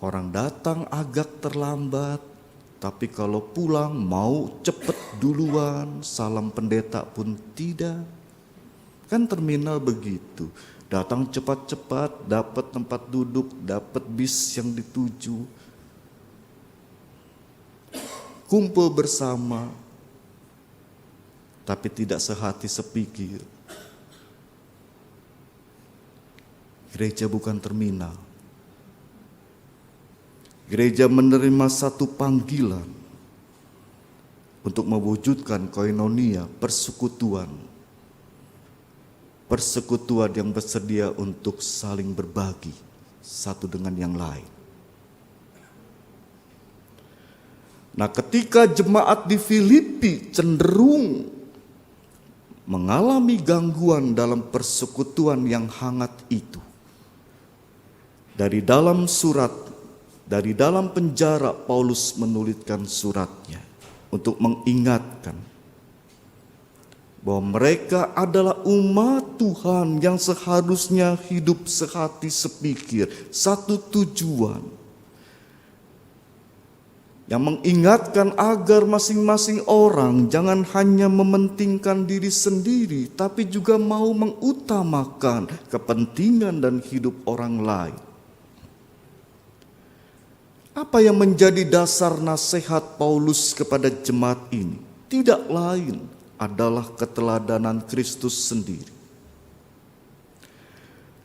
Speaker 3: Orang datang agak terlambat, tapi kalau pulang mau cepet duluan, salam pendeta pun tidak. Kan terminal begitu, datang cepat-cepat, dapat tempat duduk, dapat bis yang dituju. Kumpul bersama, tapi tidak sehati sepikir. Gereja bukan terminal. Gereja menerima satu panggilan untuk mewujudkan koinonia, persekutuan. Persekutuan yang bersedia untuk saling berbagi satu dengan yang lain. Nah, ketika jemaat di Filipi cenderung mengalami gangguan dalam persekutuan yang hangat itu, dari dalam penjara Paulus menuliskan suratnya untuk mengingatkan bahwa mereka adalah umat Tuhan yang seharusnya hidup sehati sepikir, satu tujuan. Yang mengingatkan agar masing-masing orang jangan hanya mementingkan diri sendiri, tapi juga mau mengutamakan kepentingan dan hidup orang lain. Apa yang menjadi dasar nasihat Paulus kepada jemaat ini? Tidak lain adalah keteladanan Kristus sendiri.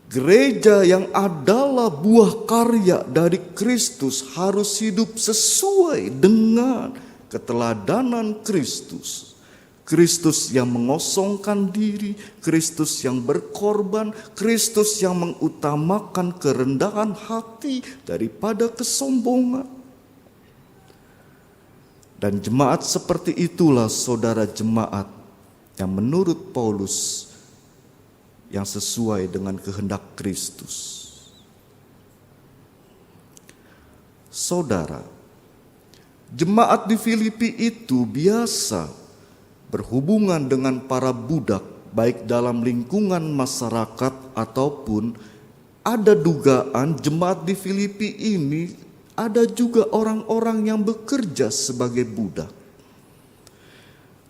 Speaker 3: Gereja yang adalah buah karya dari Kristus harus hidup sesuai dengan keteladanan Kristus. Kristus yang mengosongkan diri, Kristus yang berkorban, Kristus yang mengutamakan kerendahan hati daripada kesombongan. Dan jemaat seperti itulah saudara jemaat yang menurut Paulus yang sesuai dengan kehendak Kristus. Saudara, jemaat di Filipi itu biasa berhubungan dengan para budak, baik dalam lingkungan masyarakat ataupun ada dugaan jemaat di Filipi ini ada juga orang-orang yang bekerja sebagai budak.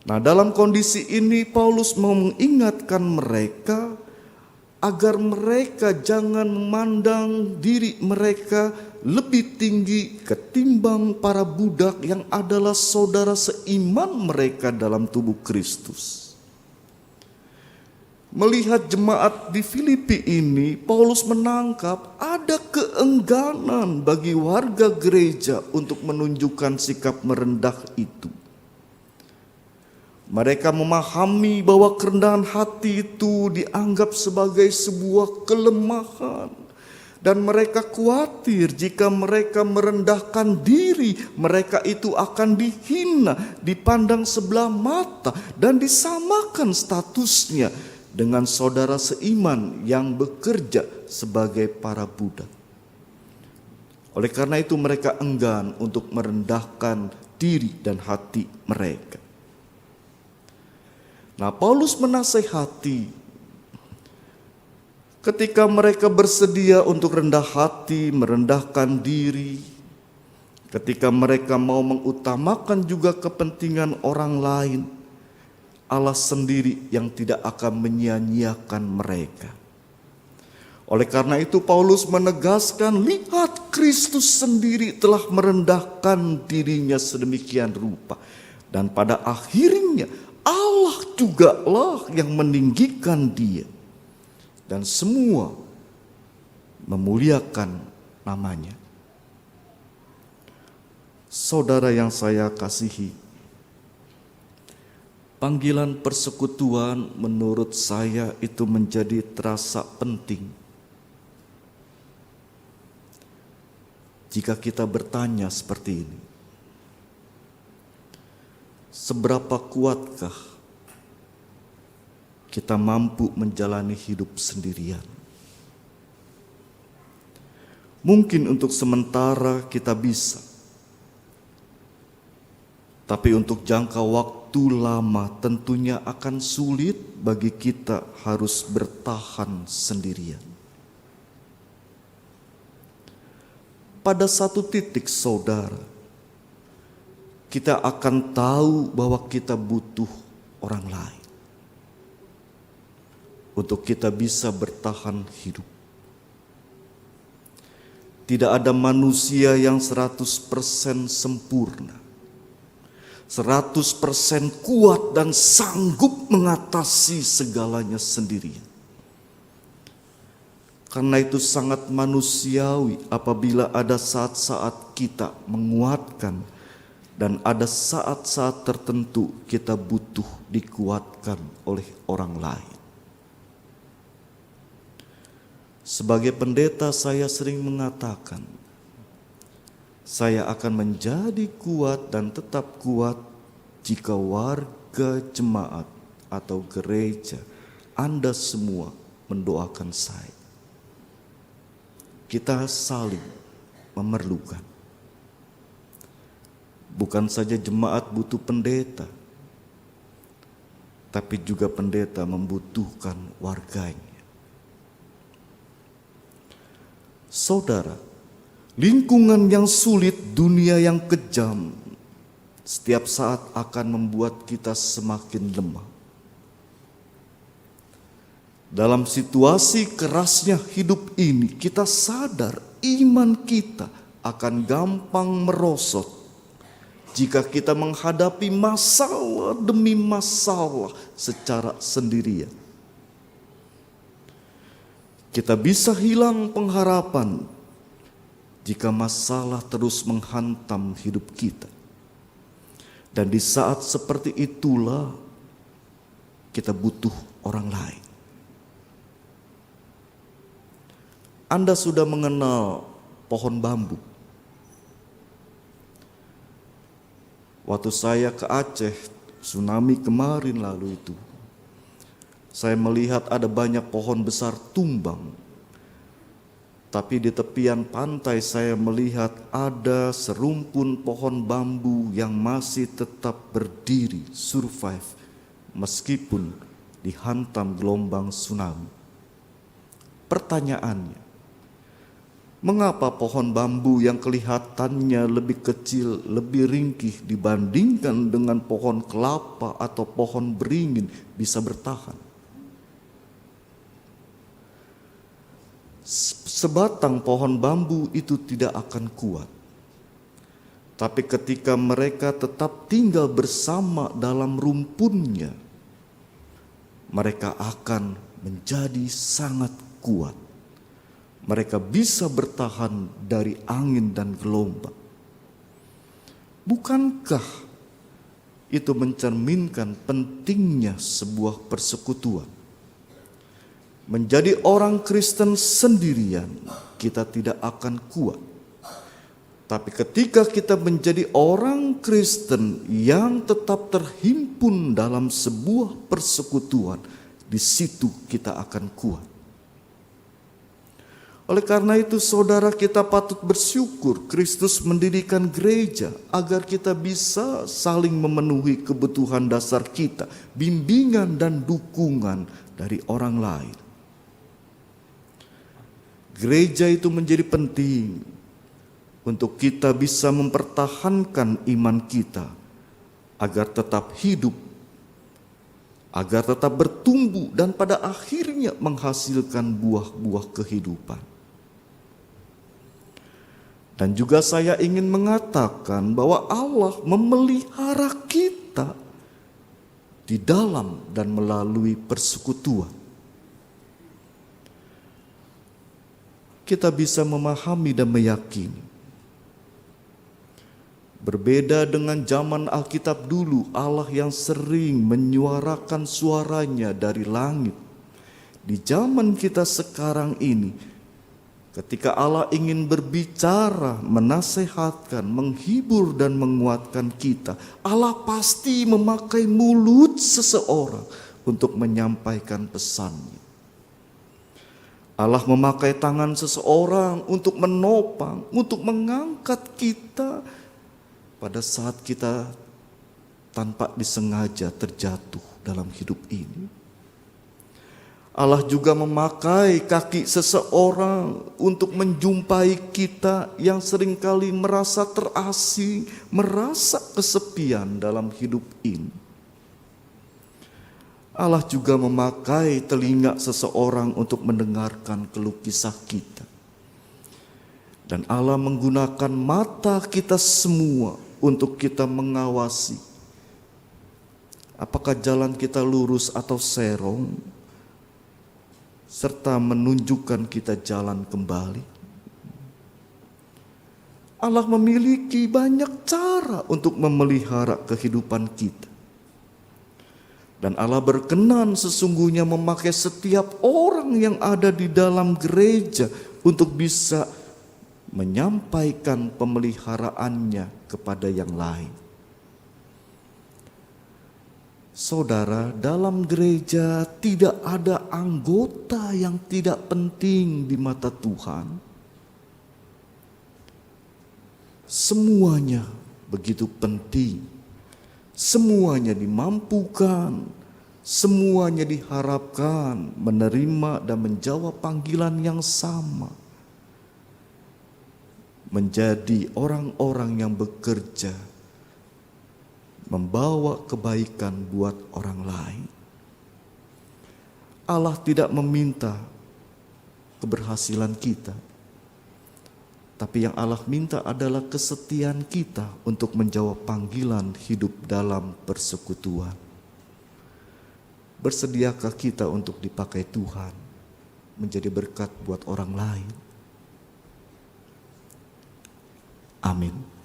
Speaker 3: Nah, dalam kondisi ini Paulus mau mengingatkan mereka agar mereka jangan memandang diri mereka lebih tinggi ketimbang para budak yang adalah saudara seiman mereka dalam tubuh Kristus. Melihat jemaat di Filipi ini, Paulus menangkap ada keengganan bagi warga gereja untuk menunjukkan sikap merendah itu. Mereka memahami bahwa kerendahan hati itu dianggap sebagai sebuah kelemahan. Dan mereka khawatir jika mereka merendahkan diri, mereka itu akan dihina, dipandang sebelah mata, dan disamakan statusnya dengan saudara seiman yang bekerja sebagai para budak. Oleh karena itu mereka enggan untuk merendahkan diri dan hati mereka. Nah, Paulus menasehati ketika mereka bersedia untuk rendah hati, merendahkan diri, ketika mereka mau mengutamakan juga kepentingan orang lain, Allah sendiri yang tidak akan menyia-nyiakan mereka. Oleh karena itu Paulus menegaskan, lihat Kristus sendiri telah merendahkan dirinya sedemikian rupa. Dan pada akhirnya Allah jugalah yang meninggikan dia. Dan semua memuliakan namanya. Saudara yang saya kasihi, panggilan persekutuan menurut saya itu menjadi terasa penting. Jika kita bertanya seperti ini, seberapa kuatkah kita mampu menjalani hidup sendirian? Mungkin untuk sementara kita bisa, tapi untuk jangka waktu lama tentunya akan sulit bagi kita harus bertahan sendirian. Pada satu titik saudara, kita akan tahu bahwa kita butuh orang lain untuk kita bisa bertahan hidup. Tidak ada manusia yang 100% sempurna, 100% kuat dan sanggup mengatasi segalanya sendirian. Karena itu sangat manusiawi apabila ada saat-saat kita menguatkan dan ada saat-saat tertentu kita butuh dikuatkan oleh orang lain. Sebagai pendeta saya sering mengatakan, saya akan menjadi kuat dan tetap kuat jika warga jemaat atau gereja Anda semua mendoakan saya. Kita saling memerlukan. Bukan saja jemaat butuh pendeta, tapi juga pendeta membutuhkan warganya. Saudara, lingkungan yang sulit, dunia yang kejam, setiap saat akan membuat kita semakin lemah. Dalam situasi kerasnya hidup ini, kita sadar iman kita akan gampang merosot jika kita menghadapi masalah demi masalah secara sendirian. Kita bisa hilang pengharapan jika masalah terus menghantam hidup kita. Dan di saat seperti itulah kita butuh orang lain. Anda sudah mengenal pohon bambu. Waktu saya ke Aceh, tsunami kemarin lalu itu, saya melihat ada banyak pohon besar tumbang. Tapi di tepian pantai saya melihat ada serumpun pohon bambu yang masih tetap berdiri, survive, meskipun dihantam gelombang tsunami. Pertanyaannya, mengapa pohon bambu yang kelihatannya lebih kecil, lebih ringkih dibandingkan dengan pohon kelapa atau pohon beringin bisa bertahan? Sebatang pohon bambu itu tidak akan kuat. Tapi ketika mereka tetap tinggal bersama dalam rumpunnya, mereka akan menjadi sangat kuat. Mereka bisa bertahan dari angin dan gelombang. Bukankah itu mencerminkan pentingnya sebuah persekutuan? Menjadi orang Kristen sendirian, kita tidak akan kuat. Tapi ketika kita menjadi orang Kristen yang tetap terhimpun dalam sebuah persekutuan, di situ kita akan kuat. Oleh karena itu saudara, kita patut bersyukur Kristus mendirikan gereja agar kita bisa saling memenuhi kebutuhan dasar kita, bimbingan dan dukungan dari orang lain. Gereja itu menjadi penting untuk kita bisa mempertahankan iman kita agar tetap hidup agar tetap bertumbuh dan pada akhirnya menghasilkan buah-buah kehidupan. Dan juga saya ingin mengatakan bahwa Allah memelihara kita di dalam dan melalui persekutuan. Kita bisa memahami dan meyakini. Berbeda dengan zaman Alkitab dulu, Allah yang sering menyuarakan suaranya dari langit. Di zaman kita sekarang ini, ketika Allah ingin berbicara, menasehatkan, menghibur dan menguatkan kita, Allah pasti memakai mulut seseorang untuk menyampaikan pesannya. Allah memakai tangan seseorang untuk menopang, untuk mengangkat kita pada saat kita tanpa disengaja terjatuh dalam hidup ini. Allah juga memakai kaki seseorang untuk menjumpai kita yang seringkali merasa terasing, merasa kesepian dalam hidup ini. Allah juga memakai telinga seseorang untuk mendengarkan keluh kisah kita. Dan Allah menggunakan mata kita semua untuk kita mengawasi apakah jalan kita lurus atau serong, serta menunjukkan kita jalan kembali. Allah memiliki banyak cara untuk memelihara kehidupan kita. Dan Allah berkenan sesungguhnya memakai setiap orang yang ada di dalam gereja untuk bisa menyampaikan pemeliharaannya kepada yang lain. Saudara, dalam gereja tidak ada anggota yang tidak penting di mata Tuhan. Semuanya begitu penting. Semuanya dimampukan, semuanya diharapkan menerima dan menjawab panggilan yang sama. Menjadi orang-orang yang bekerja, membawa kebaikan buat orang lain. Allah tidak meminta keberhasilan kita, tapi yang Allah minta adalah kesetiaan kita untuk menjawab panggilan hidup dalam persekutuan. Bersediakah kita untuk dipakai Tuhan menjadi berkat buat orang lain? Amin.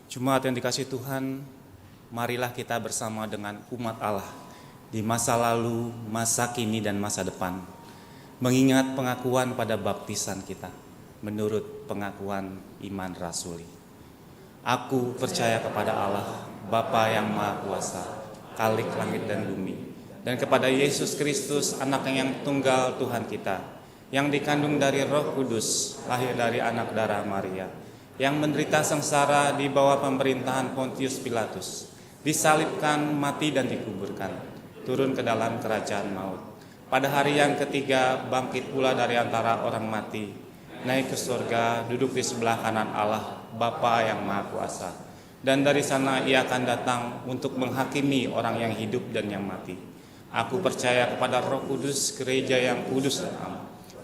Speaker 8: Jemaat yang dikasihi Tuhan, marilah kita bersama dengan umat Allah di masa lalu, masa kini, dan masa depan, mengingat pengakuan pada baptisan kita menurut pengakuan iman rasuli. Aku percaya kepada Allah, Bapa yang Maha Kuasa, Khalik langit dan bumi, dan kepada Yesus Kristus, Anak yang tunggal Tuhan kita, yang dikandung dari Roh Kudus, lahir dari anak darah Maria, yang menderita sengsara di bawah pemerintahan Pontius Pilatus, disalibkan, mati dan dikuburkan, turun ke dalam kerajaan maut. Pada hari yang ketiga bangkit pula dari antara orang mati, naik ke surga, duduk di sebelah kanan Allah, Bapa yang Maha Kuasa. Dan dari sana ia akan datang untuk menghakimi orang yang hidup dan yang mati. Aku percaya kepada Roh Kudus, gereja yang kudus dan am,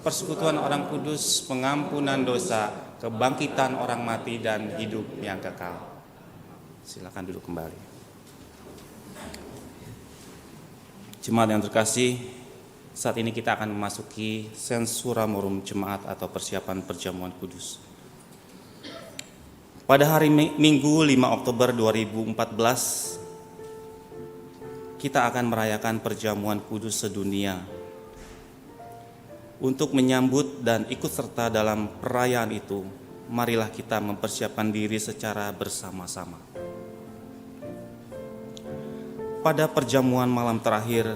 Speaker 8: persekutuan orang kudus, pengampunan dosa, kebangkitan orang mati, dan hidup yang kekal. Silakan duduk kembali. Jemaat yang terkasih, saat ini kita akan memasuki Sensuramorum Jemaat atau persiapan perjamuan kudus. Pada hari Minggu 5 Oktober 2014, kita akan merayakan perjamuan kudus sedunia. Untuk menyambut dan ikut serta dalam perayaan itu, marilah kita mempersiapkan diri secara bersama-sama. Pada perjamuan malam terakhir,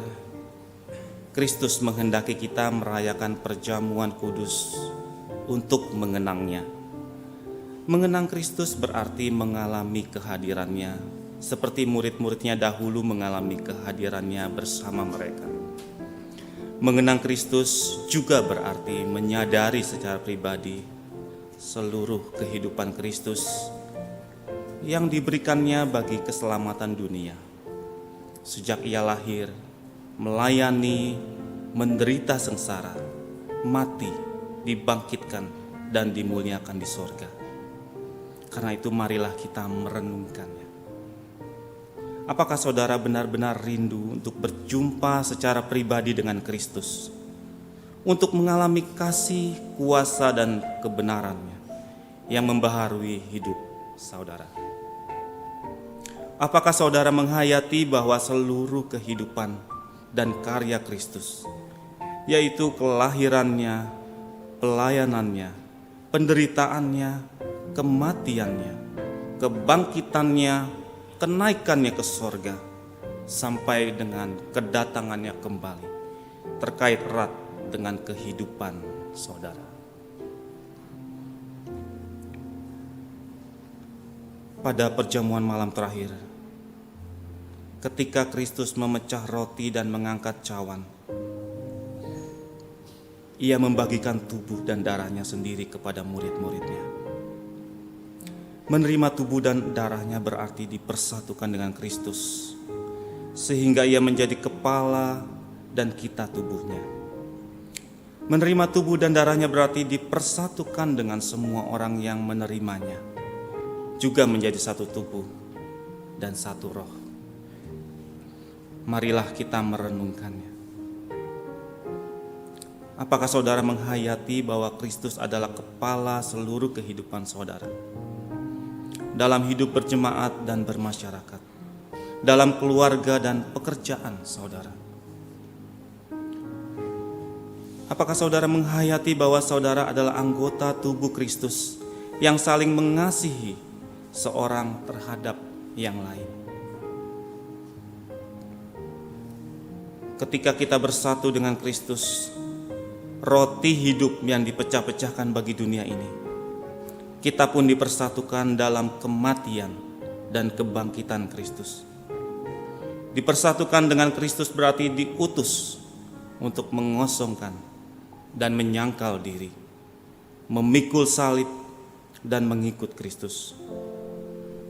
Speaker 8: Kristus menghendaki kita merayakan perjamuan kudus untuk mengenangnya. Mengenang Kristus berarti mengalami kehadirannya, seperti murid-muridnya dahulu mengalami kehadirannya bersama mereka. Mengenang Kristus juga berarti menyadari secara pribadi seluruh kehidupan Kristus yang diberikannya bagi keselamatan dunia. Sejak ia lahir, melayani, menderita sengsara, mati, dibangkitkan, dan dimuliakan di sorga. Karena itu marilah kita merenungkannya. Apakah saudara benar-benar rindu untuk berjumpa secara pribadi dengan Kristus? Untuk mengalami kasih, kuasa, dan kebenarannya yang membaharui hidup saudara? Apakah saudara menghayati bahwa seluruh kehidupan dan karya Kristus, yaitu kelahirannya, pelayanannya, penderitaannya, kematiannya, kebangkitannya, kenaikannya ke sorga, sampai dengan kedatangannya kembali, terkait erat dengan kehidupan saudara? Pada perjamuan malam terakhir, ketika Kristus memecah roti dan mengangkat cawan, ia membagikan tubuh dan darahnya sendiri kepada murid-muridnya. Menerima tubuh dan darahnya berarti dipersatukan dengan Kristus, sehingga ia menjadi kepala dan kita tubuhnya. Menerima tubuh dan darahnya berarti dipersatukan dengan semua orang yang menerimanya, juga menjadi satu tubuh dan satu roh. Marilah kita merenungkannya. Apakah saudara menghayati bahwa Kristus adalah kepala seluruh kehidupan saudara? Dalam hidup berjemaat dan bermasyarakat, dalam keluarga dan pekerjaan saudara. Apakah saudara menghayati bahwa saudara adalah anggota tubuh Kristus yang saling mengasihi seorang terhadap yang lain? Ketika kita bersatu dengan Kristus, roti hidup yang dipecah-pecahkan bagi dunia ini, kita pun dipersatukan dalam kematian dan kebangkitan Kristus. Dipersatukan dengan Kristus berarti diutus untuk mengosongkan dan menyangkal diri, memikul salib dan mengikut Kristus.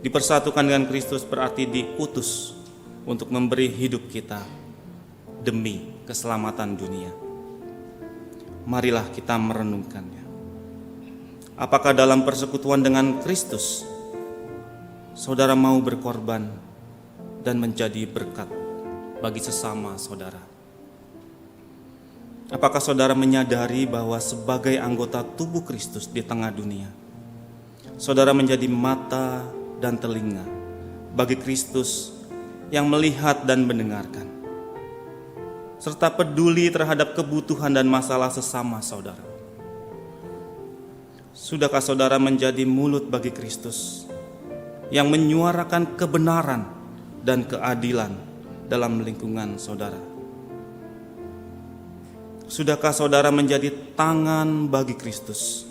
Speaker 8: Dipersatukan dengan Kristus berarti diutus untuk memberi hidup kita demi keselamatan dunia. Marilah kita merenungkannya. Apakah dalam persekutuan dengan Kristus, saudara mau berkorban dan menjadi berkat bagi sesama saudara? Apakah saudara menyadari bahwa sebagai anggota tubuh Kristus di tengah dunia, saudara menjadi mata dan telinga bagi Kristus yang melihat dan mendengarkan, serta peduli terhadap kebutuhan dan masalah sesama saudara? Sudahkah saudara menjadi mulut bagi Kristus yang menyuarakan kebenaran dan keadilan dalam lingkungan saudara? Sudahkah saudara menjadi tangan bagi Kristus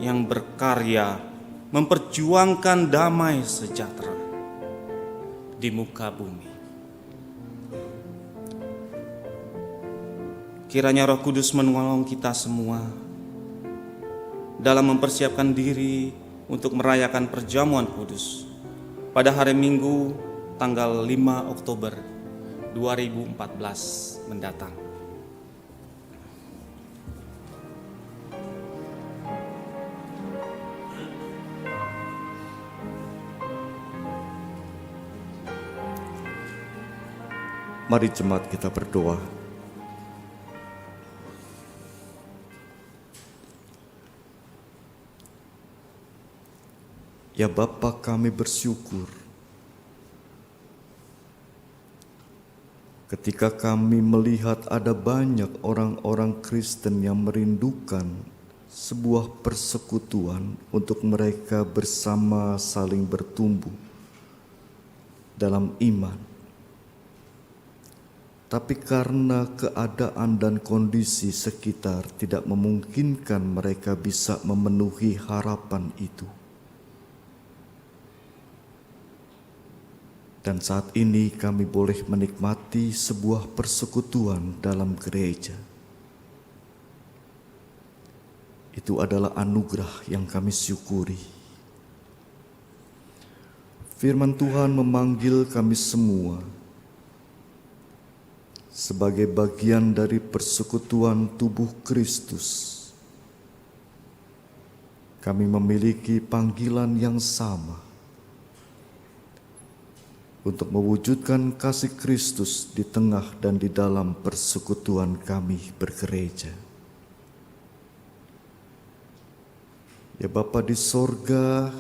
Speaker 8: yang berkarya memperjuangkan damai sejahtera di muka bumi? Kiranya Roh Kudus menolong kita semua dalam mempersiapkan diri untuk merayakan perjamuan kudus pada hari Minggu tanggal 5 Oktober 2014 mendatang.
Speaker 3: Mari jemaat kita berdoa. Ya Bapa, kami bersyukur ketika kami melihat ada banyak orang-orang Kristen yang merindukan sebuah persekutuan untuk mereka bersama saling bertumbuh dalam iman. Tapi karena keadaan dan kondisi sekitar tidak memungkinkan mereka bisa memenuhi harapan itu. Dan saat ini kami boleh menikmati sebuah persekutuan dalam gereja. Itu adalah anugerah yang kami syukuri. Firman Tuhan memanggil kami semua sebagai bagian dari persekutuan tubuh Kristus. Kami memiliki panggilan yang sama untuk mewujudkan kasih Kristus di tengah dan di dalam persekutuan kami bergereja. Ya Bapa di sorga,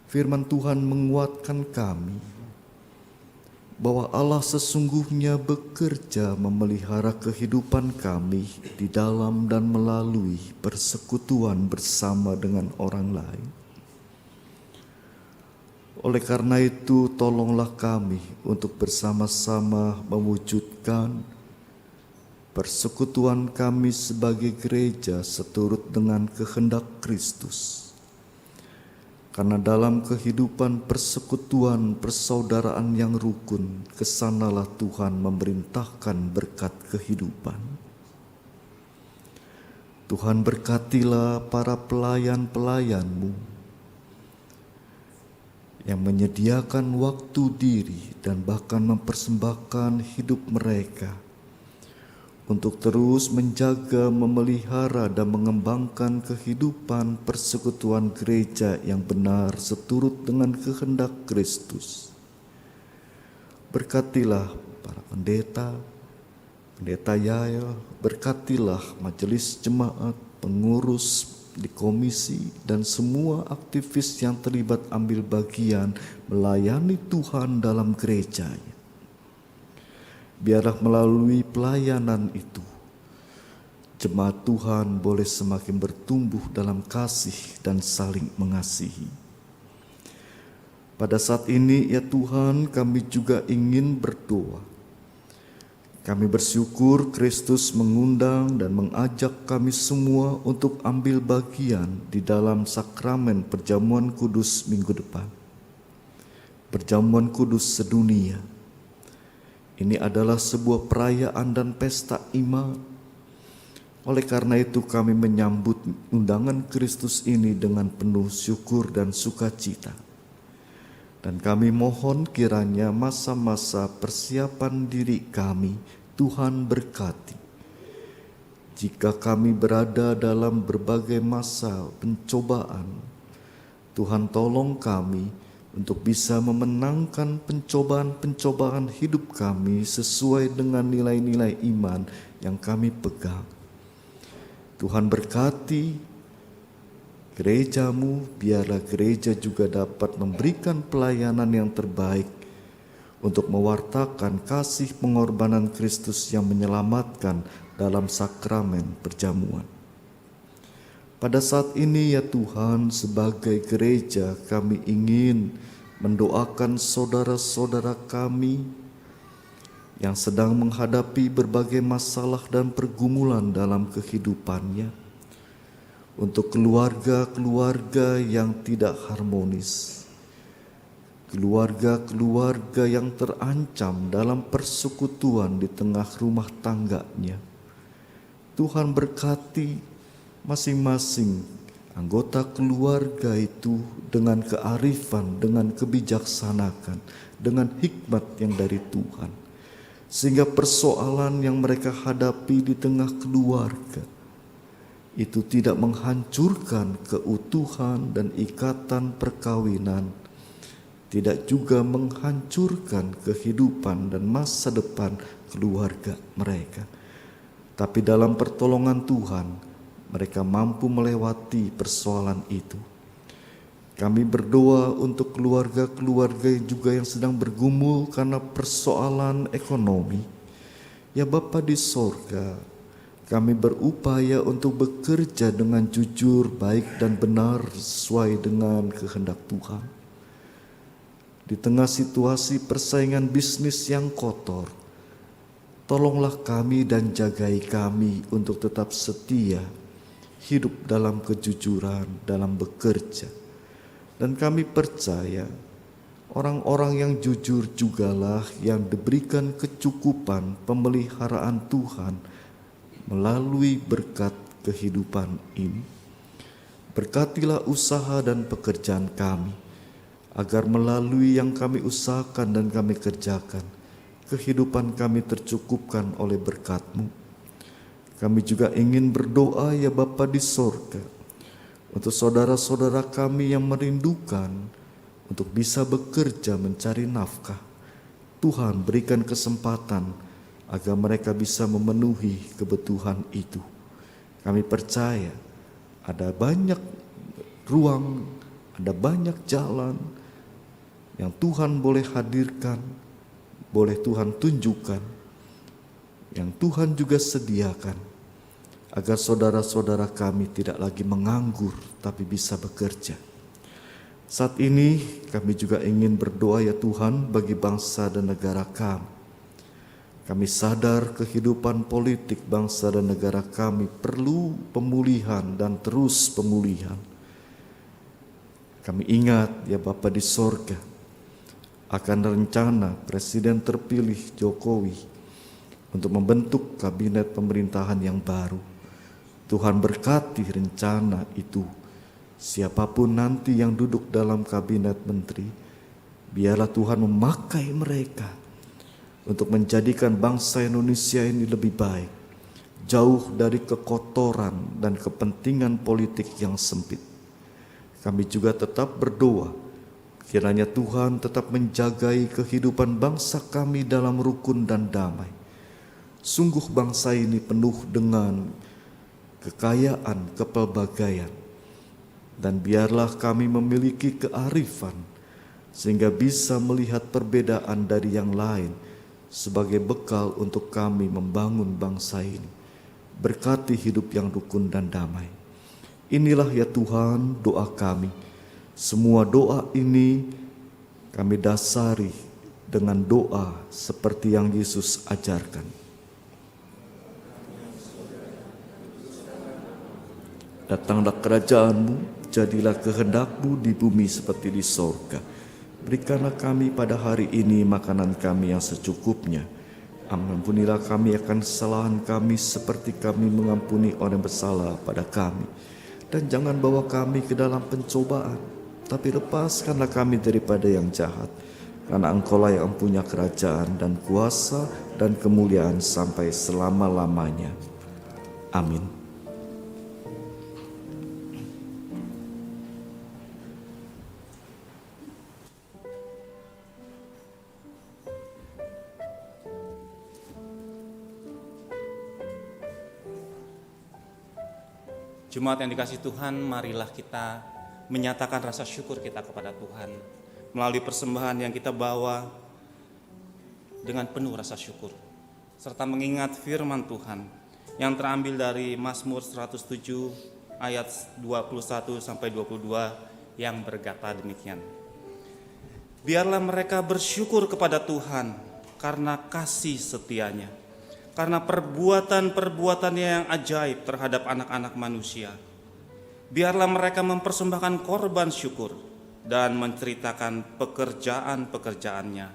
Speaker 3: firman Tuhan menguatkan kami bahwa Allah sesungguhnya bekerja memelihara kehidupan kami di dalam dan melalui persekutuan bersama dengan orang lain. Oleh karena itu, tolonglah kami untuk bersama-sama mewujudkan persekutuan kami sebagai gereja seturut dengan kehendak Kristus. Karena dalam kehidupan persekutuan persaudaraan yang rukun, kesanalah Tuhan memerintahkan berkat kehidupan. Tuhan berkatilah para pelayan-pelayan-Mu yang menyediakan waktu diri dan bahkan mempersembahkan hidup mereka untuk terus menjaga, memelihara, dan mengembangkan kehidupan persekutuan gereja yang benar seturut dengan kehendak Kristus. Berkatilah para pendeta, pendeta Yael, berkatilah majelis jemaat, pengurus di komisi, dan semua aktivis yang terlibat ambil bagian melayani Tuhan dalam gerejanya. Biarlah melalui pelayanan itu, jemaat Tuhan boleh semakin bertumbuh dalam kasih dan saling mengasihi. Pada saat ini ya Tuhan, kami juga ingin berdoa. Kami bersyukur Kristus mengundang dan mengajak kami semua untuk ambil bagian di dalam sakramen perjamuan kudus minggu depan. Perjamuan kudus sedunia. Ini adalah sebuah perayaan dan pesta iman. Oleh karena itu kami menyambut undangan Kristus ini dengan penuh syukur dan sukacita. Dan kami mohon kiranya masa-masa persiapan diri kami Tuhan berkati. Jika kami berada dalam berbagai masa pencobaan, Tuhan tolong kami untuk bisa memenangkan pencobaan-pencobaan hidup kami sesuai dengan nilai-nilai iman yang kami pegang. Tuhan berkati gereja-Mu, biarlah gereja juga dapat memberikan pelayanan yang terbaik untuk mewartakan kasih pengorbanan Kristus yang menyelamatkan dalam sakramen perjamuan. Pada saat ini ya Tuhan, sebagai gereja kami ingin mendoakan saudara-saudara kami yang sedang menghadapi berbagai masalah dan pergumulan dalam kehidupannya. Untuk keluarga-keluarga yang tidak harmonis, keluarga-keluarga yang terancam dalam persekutuan di tengah rumah tangganya. Tuhan berkati masing-masing anggota keluarga itu dengan kearifan, dengan kebijaksanaan, dengan hikmat yang dari Tuhan. Sehingga persoalan yang mereka hadapi di tengah keluarga itu tidak menghancurkan keutuhan dan ikatan perkawinan, tidak juga menghancurkan kehidupan dan masa depan keluarga mereka. Tapi dalam pertolongan Tuhan, mereka mampu melewati persoalan itu. Kami berdoa untuk keluarga-keluarga juga yang sedang bergumul karena persoalan ekonomi. Ya Bapa di sorga, kami berupaya untuk bekerja dengan jujur, baik dan benar sesuai dengan kehendak Tuhan. Di tengah situasi persaingan bisnis yang kotor, tolonglah kami dan jagai kami untuk tetap setia, hidup dalam kejujuran, dalam bekerja. Dan kami percaya orang-orang yang jujur jugalah yang diberikan kecukupan pemeliharaan Tuhan melalui berkat kehidupan ini. Berkatilah usaha dan pekerjaan kami, agar melalui yang kami usahakan dan kami kerjakan, kehidupan kami tercukupkan oleh berkat-Mu. Kami juga ingin berdoa ya Bapa di sorga, untuk saudara-saudara kami yang merindukan untuk bisa bekerja mencari nafkah. Tuhan berikan kesempatan agar mereka bisa memenuhi kebutuhan itu. Kami percaya ada banyak ruang, ada banyak jalan yang Tuhan boleh hadirkan, boleh Tuhan tunjukkan, yang Tuhan juga sediakan, agar saudara-saudara kami tidak lagi menganggur tapi bisa bekerja. Saat ini kami juga ingin berdoa ya Tuhan bagi bangsa dan negara kami. Kami sadar kehidupan politik bangsa dan negara kami perlu pemulihan dan terus pemulihan. Kami ingat ya Bapa di sorga akan rencana Presiden terpilih Jokowi untuk membentuk kabinet pemerintahan yang baru. Tuhan berkati rencana itu. Siapapun nanti yang duduk dalam kabinet menteri, biarlah Tuhan memakai mereka untuk menjadikan bangsa Indonesia ini lebih baik, jauh dari kekotoran dan kepentingan politik yang sempit. Kami juga tetap berdoa, kiranya Tuhan tetap menjagai kehidupan bangsa kami dalam rukun dan damai. Sungguh bangsa ini penuh dengan kekayaan, kepelbagaian, dan biarlah kami memiliki kearifan sehingga bisa melihat perbedaan dari yang lain sebagai bekal untuk kami membangun bangsa ini. Berkati hidup yang rukun dan damai. Inilah ya Tuhan doa kami. Semua doa ini kami dasari dengan doa seperti yang Yesus ajarkan. Datanglah kerajaan-Mu, jadilah kehendak-Mu di bumi seperti di sorga. Berikanlah kami pada hari ini makanan kami yang secukupnya. Ampunilah kami akan kesalahan kami seperti kami mengampuni orang bersalah pada kami. Dan jangan bawa kami ke dalam pencobaan, tapi lepaskanlah kami daripada yang jahat. Karena Engkau-lah yang punya kerajaan dan kuasa dan kemuliaan sampai selama-lamanya. Amin.
Speaker 8: Jemaat yang dikasihi Tuhan, marilah kita menyatakan rasa syukur kita kepada Tuhan melalui persembahan yang kita bawa dengan penuh rasa syukur, serta mengingat firman Tuhan yang terambil dari Mazmur 107 ayat 21 sampai 22 yang berkata demikian. Biarlah mereka bersyukur kepada Tuhan karena kasih setianya, karena perbuatan-perbuatannya yang ajaib terhadap anak-anak manusia. Biarlah mereka mempersembahkan korban syukur dan menceritakan pekerjaan-pekerjaannya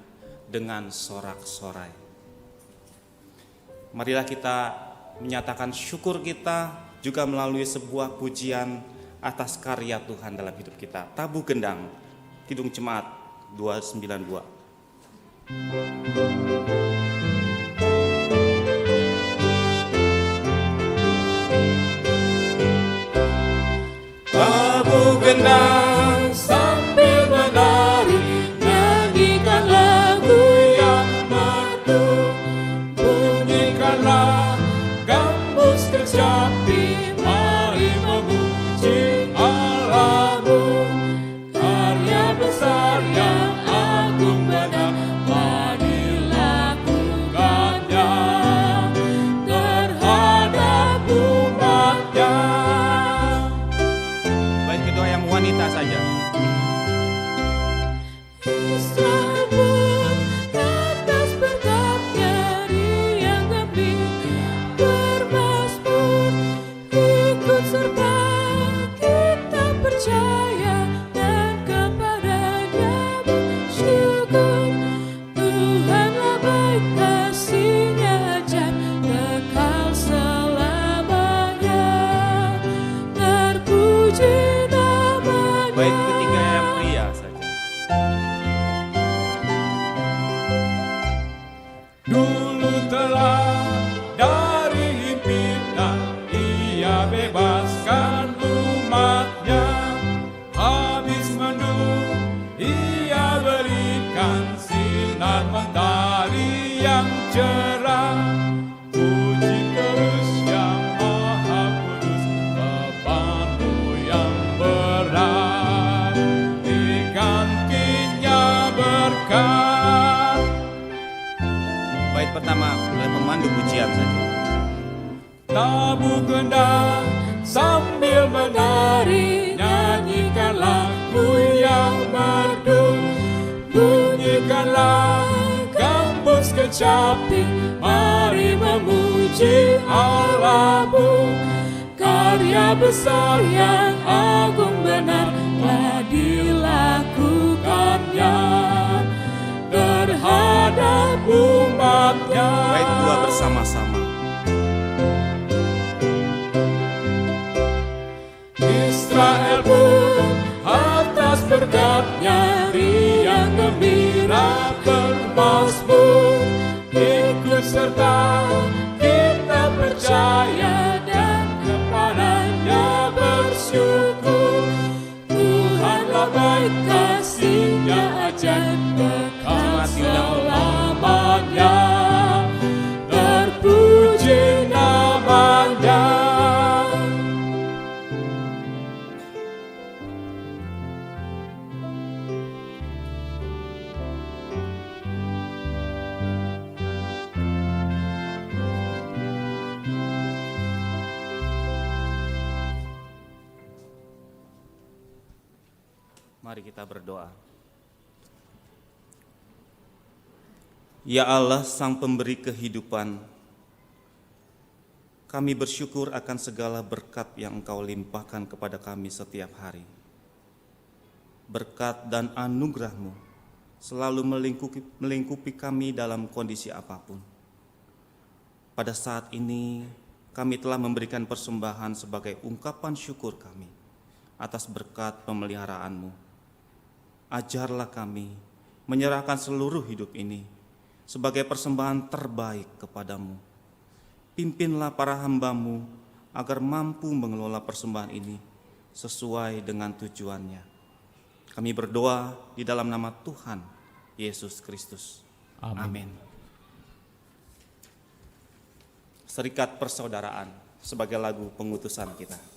Speaker 8: dengan sorak-sorai. Marilah kita menyatakan syukur kita juga melalui sebuah pujian atas karya Tuhan dalam hidup kita. Tabu Gendang, Kidung Jemaat 292.
Speaker 4: Tabu gendang sambil menari, nyanyikan lagu yang merdu. Bunyikanlah gambus kecapi, mari memuji Allahmu.
Speaker 8: wanita saja.
Speaker 5: Israel pun atas berkatnya riang gembira bermazmur, ikut serta kita percaya dan kepadanya bersyukur. Tuhanlah baik, kasih-Nya ajaib kekal selamanya, terpuji namanya.
Speaker 8: Bait ketiga yang pria saja.
Speaker 4: Dulu telah dari himpinan Ia bebaskan umatnya, habis mendung Ia berikan sinar mentari yang cerah. Puji terus Yang Maha Kudus, bebanmu yang berat digantinya berkat.
Speaker 8: Bait pertama oleh pemandu pujian saja.
Speaker 4: Tabuh gendang sambil menari, nyanyikan lagu yang merdu, bunyikanlah gambus kecapi, mari memuji Allahmu. Karya besar yang agung benar telah dilakukannya terhadap umatnya.
Speaker 8: Bait dua bersama-sama.
Speaker 4: Israel pun atas berkat-Nya riang gembira bermazmur, ikut serta kita percaya dan kepadanya bersyukur. Tuhanlah baik, kasih-Nya ajaib kekal selamanya, terpuji namanya.
Speaker 8: Mari kita berdoa. Ya Allah, Sang Pemberi kehidupan, kami bersyukur akan segala berkat yang Engkau limpahkan kepada kami setiap hari. Berkat dan anugerah-Mu selalu melingkupi kami dalam kondisi apapun. Pada saat ini, kami telah memberikan persembahan sebagai ungkapan syukur kami atas berkat pemeliharaan-Mu. Ajarlah kami menyerahkan seluruh hidup ini sebagai persembahan terbaik kepadamu. Pimpinlah para hamba-Mu agar mampu mengelola persembahan ini sesuai dengan tujuannya. Kami berdoa di dalam nama Tuhan Yesus Kristus. Amin. Serikat persaudaraan sebagai lagu pengutusan kita.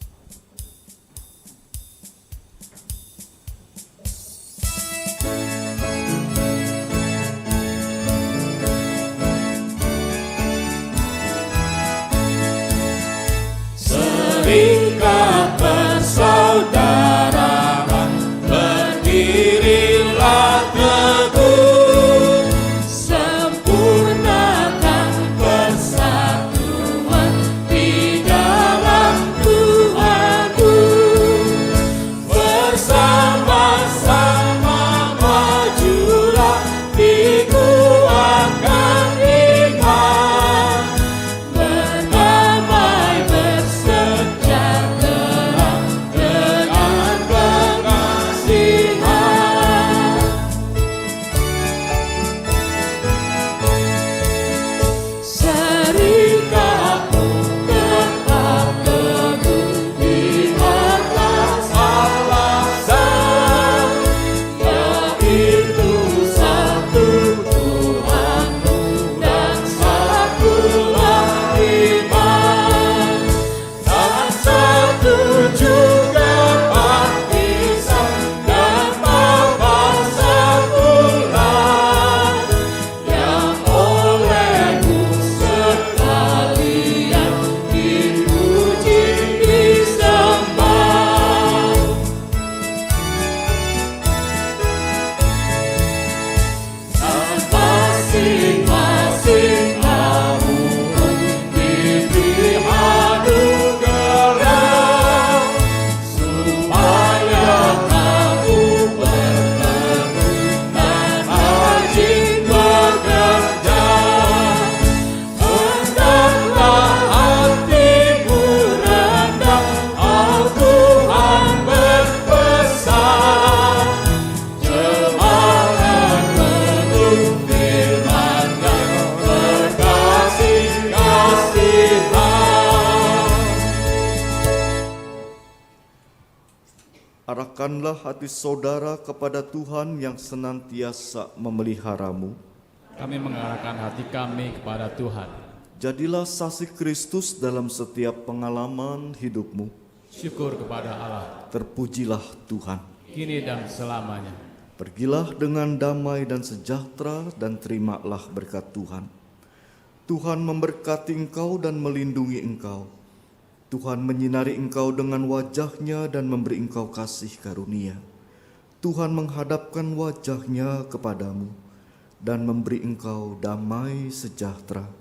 Speaker 4: Serikat persaudaraan, berdirilah teguh, sempurnakan persatuan di dalam Tuhan.
Speaker 3: Arahkanlah hati saudara kepada Tuhan yang senantiasa memeliharamu.
Speaker 2: Kami mengarahkan hati kami kepada Tuhan.
Speaker 3: Jadilah saksi Kristus dalam setiap pengalaman hidupmu.
Speaker 2: Syukur kepada Allah,
Speaker 3: Terpujilah Tuhan.
Speaker 2: kini dan selamanya.
Speaker 3: Pergilah dengan damai dan sejahtera dan terimalah berkat Tuhan. Tuhan memberkati engkau dan melindungi engkau. Tuhan menyinari engkau dengan wajah-Nya dan memberi engkau kasih karunia. Tuhan menghadapkan wajah-Nya kepadamu dan memberi engkau damai sejahtera.